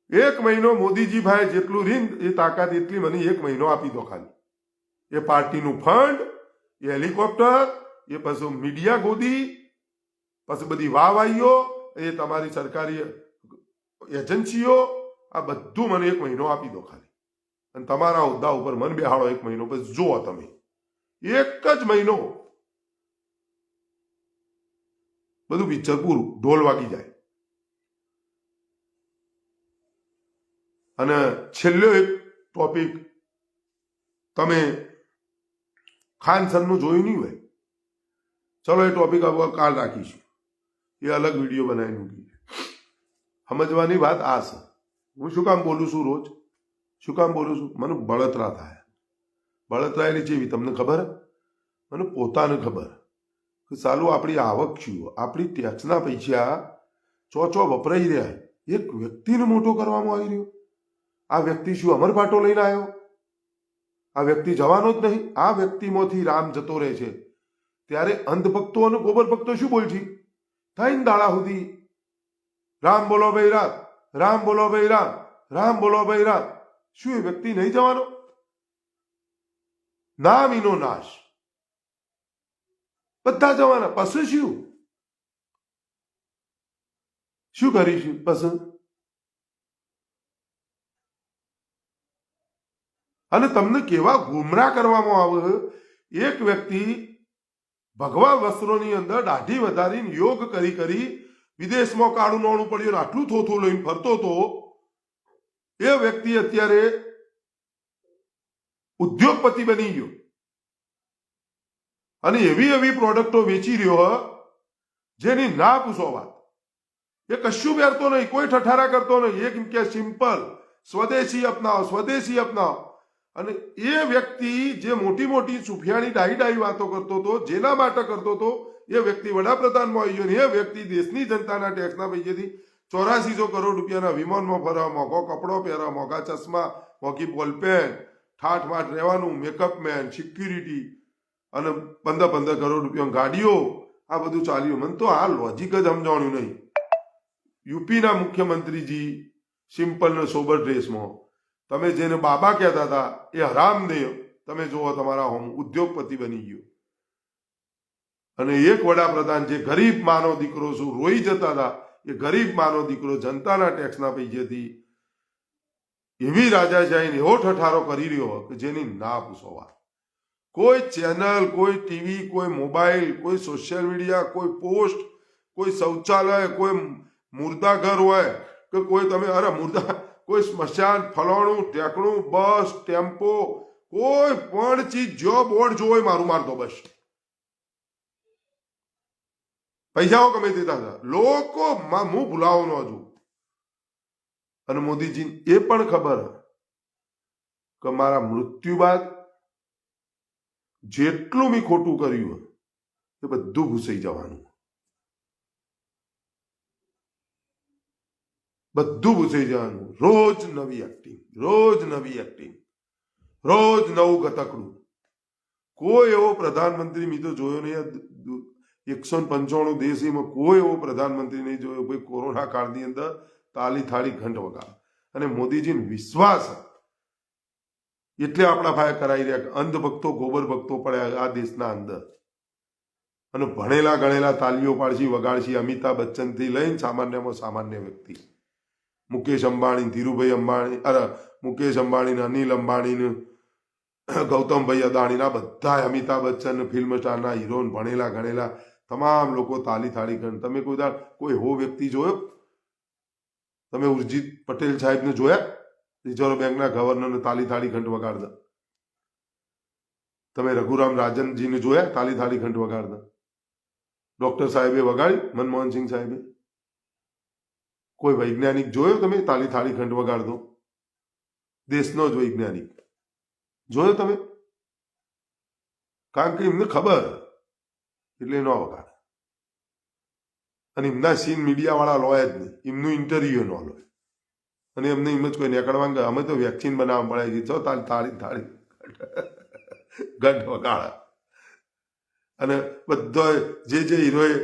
1 મહિનો મોદીજી ભાઈ જેટલું રીન એ તાકાત એટલી મને 1 મહિનો આપી દો ખાલી. એ પાર્ટીનું ફંડ, એ હેલિકોપ્ટર, એ પછી મીડિયા ગોદી, પછી બધી વાહવાહીઓ, એ તમારી સરકારી એજન્સીઓ, આ બધું મને 1 મહિનો આપી દો ખાલી. અને તમારા હોદ્દા ઉપર મન બેહાડો 1 મહિનો. બસ જુઓ તમે, 1 જ મહિનો બધું પિક્ચર પૂરું, ઢોલ વાગી જાય. અને છેલ્લો એક ટોપિક, તમે ખાનસરનું જોયું નહીં હોય, ચલો એ ટોપિક હવે કાલ રાખીશું. એ અલગ વિડીયો બનાવી મૂકી. સમજવાની વાત આ છે. હું શું કામ બોલું છું રોજ? શું કામ બોલું છું? મને બળતરા થાય. બળતરા એટલે જેવી તમને ખબર? મને પોતાને ખબર કે સાલું આપણી આવક શું, આપણી ટેક્સના પૈસા ચો વપરાઈ રહ્યા. એક વ્યક્તિને મોટો કરવામાં આવી રહ્યો. આ વ્યક્તિ શું અમર પાટો લઈને આવ્યો? આ વ્યક્તિ જવાનો જ નહીં. આ વ્યક્તિમાંથી રામ જતો રહે છે ત્યારે અંધભક્તો અને ગોબર ભક્તો શું બોલ છે? થઈને દાડા સુધી રામ બોલો ભાઈ રામ, રામ બોલો ભાઈ રામ, રામ બોલો ભાઈ રામ. શું એ વ્યક્તિ નહીં જવાનો? નામ ઈનો નાશ. બધા જવાના. પછી શું કરીશું? પછી અને તમને કેવા ગુમરાહ કરવામાં આવે. એક વ્યક્તિ ભગવા વસ્ત્રોની અંદર દાઢી વધારીને યોગ કરી વિદેશમાં કાળું નોણું પડ્યું, આટલું થોથું લઈને ફરતો હતો. એ વ્યક્તિ અત્યારે ઉદ્યોગપતિ બની ગયો અને એવી પ્રોડક્ટો વેચી રહ્યો જેની ના પૂછો વાત. એ કશું પહેરતો નહીં, કોઈ ઠઠારા કરતો નહીં. એક કે સિમ્પલ સ્વદેશી અપનાવો, સ્વદેશી અપનાવો. અને એ વ્યક્તિ જે મોટી મોટી સુફિયાણી ડાહી વાતો કરતો હતો, જેના માટે કરતો હતો, એ વ્યક્તિ વડાપ્રધાનમાં આવી ગયો. એ વ્યક્તિ દેશની જનતાના ટેક્સના પૈસેથી 8400 કરોડ રૂપિયાના વિમાનમાં ફરવા, મોંઘો કપડો પહેરવા, મોંઘા ચશ્મા, મોંઘી બોલપેન, ઠાઠ રહેવાનું, મેકઅપ મેન, સિક્યુરિટી અને 15 કરોડ રૂપિયા ગાડીઓ, આ બધું ચાલ્યું. મને તો આ લોજિક જ સમજાણ્યું નહીં. યુપીના મુખ્યમંત્રીજી સિમ્પલ ને સોબર ડ્રેસમાં, તમે જેને બાબા કહેતા હતા એ હરામદેવ, તમે જુઓ તમારા હોમ ઉદ્યોગપતિ બની ગયો. અને એક વડાપ્રધાન જે ગરીબ માનો દીકરો શું રોઈ જતા હતા, એ ગરીબ માનો દીકરો જનતાના ટેક્સના પૈસેથી એવી રાજાશાહીને એવો ઠઠારો કરી રહ્યો કે જેની ના પૂછો વાત. કોઈ ચેનલ, કોઈ ટીવી, કોઈ મોબાઈલ, કોઈ સોશિયલ મીડિયા, કોઈ પોસ્ટ, કોઈ શૌચાલય, કોઈ મુર્દાઘર હોય કે કોઈ તમે કોઈ સ્મશાન, ફલાણું ઢેકણું, બસ, ટેમ્પો, કોઈ પણ ચીજ જો બોર્ડ જોવો મારું મારતો બસ. પૈસાઓ ગમે દેતા હતા લોકો, હું ભૂલાવો ન હજુ. અને મોદીજી એ પણ ખબર કે મારા મૃત્યુ બાદ જેટલું મેં ખોટું કર્યું એ બધું ભૂસાઈ જવાનું, બધું ભૂસાઈ જવાનું. રોજ નવી એક્ટિંગ, રોજ નવી એક્ટિંગ, રોજ નવું ગતકડું. કોઈ એવો પ્રધાનમંત્રી મેં તો જોયો નહીં. 195 દેશમાં કોઈ એવો પ્રધાનમંત્રી નહીં જોયો ભાઈ કોરોના કાળની અંદર તાલી થાળી ઘંટ વગાડ. અને મોદીજીને વિશ્વાસ એટલે આપણા ભાઈ કરાવી રહ્યા કે અંધભક્તો ગોબર ભક્તો પડ્યા આ દેશના અંદર. અને ભણેલા ગણેલા તાલીઓ પાડશી, વગાડશી. અમિતાભ બચ્ચન થી લઈને સામાન્યમાં સામાન્ય વ્યક્તિ, મુકેશ અંબાણી, ધીરુભાઈ અંબાણી, મુકેશ અંબાણી, અનિલ અંબાણી, ગૌતમભાઈ અદાણીના બધા, અમિતાભ બચ્ચન, ફિલ્મ સ્ટારના હીરો, ભણેલા ગણેલા તમામ લોકો તાલી થાળી ગણ. તમે કોઈ એવો વ્યક્તિ જોયો? તમે ઉર્જિત પટેલ સાહેબને જોયા? રિઝર્વ બેંકના ગવર્નરને તાલી થાળી ઘંટ વગાડતા. તમે રઘુરામ રાજનજીને જોયા તાલી થાળી ઘંટ વગાડતા? ડોક્ટર સાહેબે વગાડી, મનમોહનસિંહ સાહેબે? કોઈ વૈજ્ઞાનિક જોયો તમે તાલી થાળી ઘંટ વગાડતો? દેશનો જ વૈજ્ઞાનિક જોયો તમે? કારણ કે એમને ખબર એટલે ન વગાડે. અને એમના સીન મીડિયા વાળા લોય જ નહીં, એમનું ઇન્ટરવ્યુ ન લોય. અને એમને એમ જ કોઈ નીકળવા ગયા, અમે તો વેક્સિન બનાવવા પડે છે, તાળી થાળી થાળી ઘંટ વગાડા. અને બધા જે હીરોએ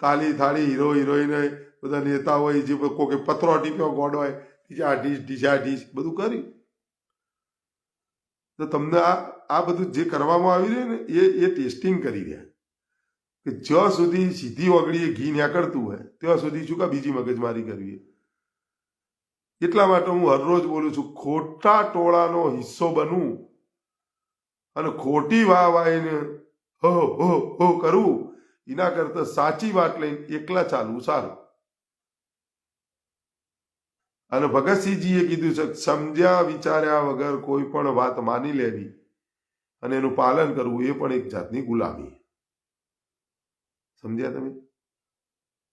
તાલી થાળી, હીરો હિરોઈને બધા નેતા હોય, જે કોઈ પત્રો ટીપ્યો ગોડ હોય, ટીચા બધું કર્યું. તો તમને આ બધું જે કરવામાં આવી રહ્યું ને એ ટેસ્ટિંગ કરી રહ્યા કે જ્યાં સુધી સીધી ઓગળી ઘી નીકળતું હોય ત્યાં સુધી શું કા બીજી મગજમારી કરવી. એટલા માટે હું હરરોજ બોલું છું, ખોટા ટોળાનો હિસ્સો બનવું અને ખોટી વાઈને હો કરવું એના કરતા સાચી વાત લઈને એકલા ચાલવું સારું. અને ભગતસિંહજીએ કીધું છે, સમજ્યા વિચાર્યા વગર કોઈ પણ વાત માની લેવી અને એનું પાલન કરવું એ પણ એક જાતની ગુલામી. સમજ્યા તમે?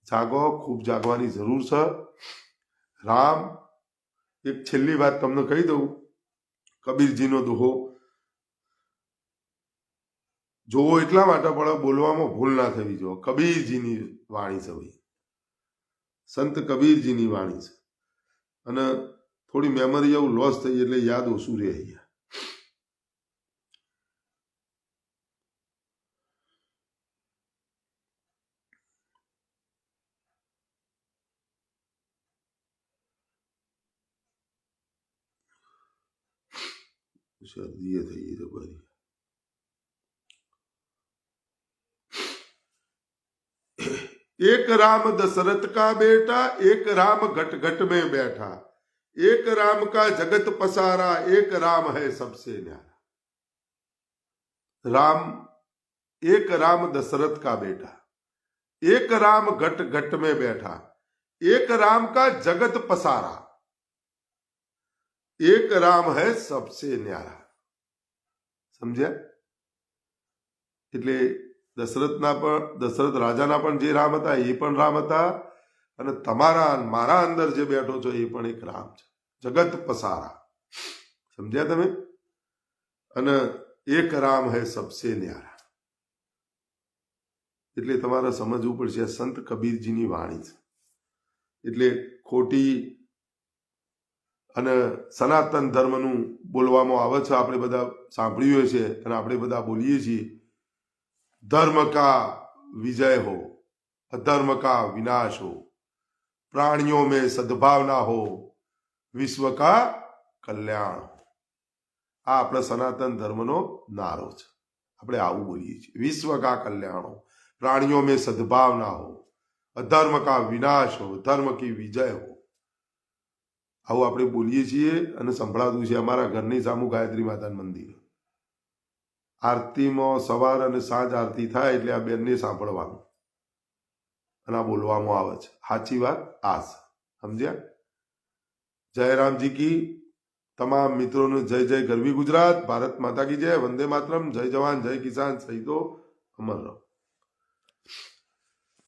જાગો, ખૂબ જાગવાની જરૂર છે. રામ, એક છેલ્લી વાત તમને કહી દઉં, કબીરજીનો દોહો જોવો એટલા માટે પણ બોલવામાં ભૂલ ના થવી જોઈએ. કબીરજીની વાણી છે ભાઈ, સંત કબીરજીની વાણી છે. અને થોડી મેમરી એવું લોસ થઈ એટલે યાદ ઓછું રહે. અહીંયા શરદીએ થઈ જબરી. एक राम दशरथ का बेटा, एक राम घट घट में बैठा, एक राम का जगत पसारा, एक राम है सबसे न्यारा. राम, एक राम दशरथ का बेटा, एक राम घट घट में बैठा, एक राम का जगत पसारा, एक राम है सबसे न्यारा. समझ्या? એટલે દશરથ રાજાના પણ જે રામ હતા એ પણ રામ હતા, અને તમારા મારા અંદર જે બેઠો છો એ પણ એક રામ છે, જગત પસારા. સમજ્યા તમે? અને એક રામ હૈ સબસે ન્યારા. એટલે તમારે સમજવું પડશે આ સંત કબીરજીની વાણી છે. એટલે ખોટી અને સનાતન ધર્મનું બોલવામાં આવે છે, આપણે બધા સાંભળ્યું છે અને આપણે બધા બોલીએ છીએ, ધર્મ કા વિજય હો, અધર્મ કા વિનાશ હો, પ્રાણીઓ में સદભાવના હો, વિશ્વ કા કલ્યાણ હો. આ આપણા સનાતન ધર્મનો નારો છે. આપણે આવું બોલીએ છીએ, વિશ્વ કા કલ્યાણ હો, પ્રાણીઓ में સદભાવના હો, અધર્મ કા વિનાશ હો, ધર્મ કી વિજય હો. આવું આપણે બોલીએ છીએ અને સંભળાતું છે. અમારા ઘરની સામું ગાયત્રી માતાનું મંદિર, આરતીમાં સવાર અને સાંજ આરતી થાય એટલે આ બેનને સાંભળવાનું અને આ બોલવામાં આવે છે. સાચી વાત આ છે, સમજ્યા? જયરામજી કી. તમામ મિત્રોને જય જય ગરવી ગુજરાત. ભારત માતા કી જય. વંદે માતરમ. જય જવાન જય કિસાન. શહીદો અમર રહો.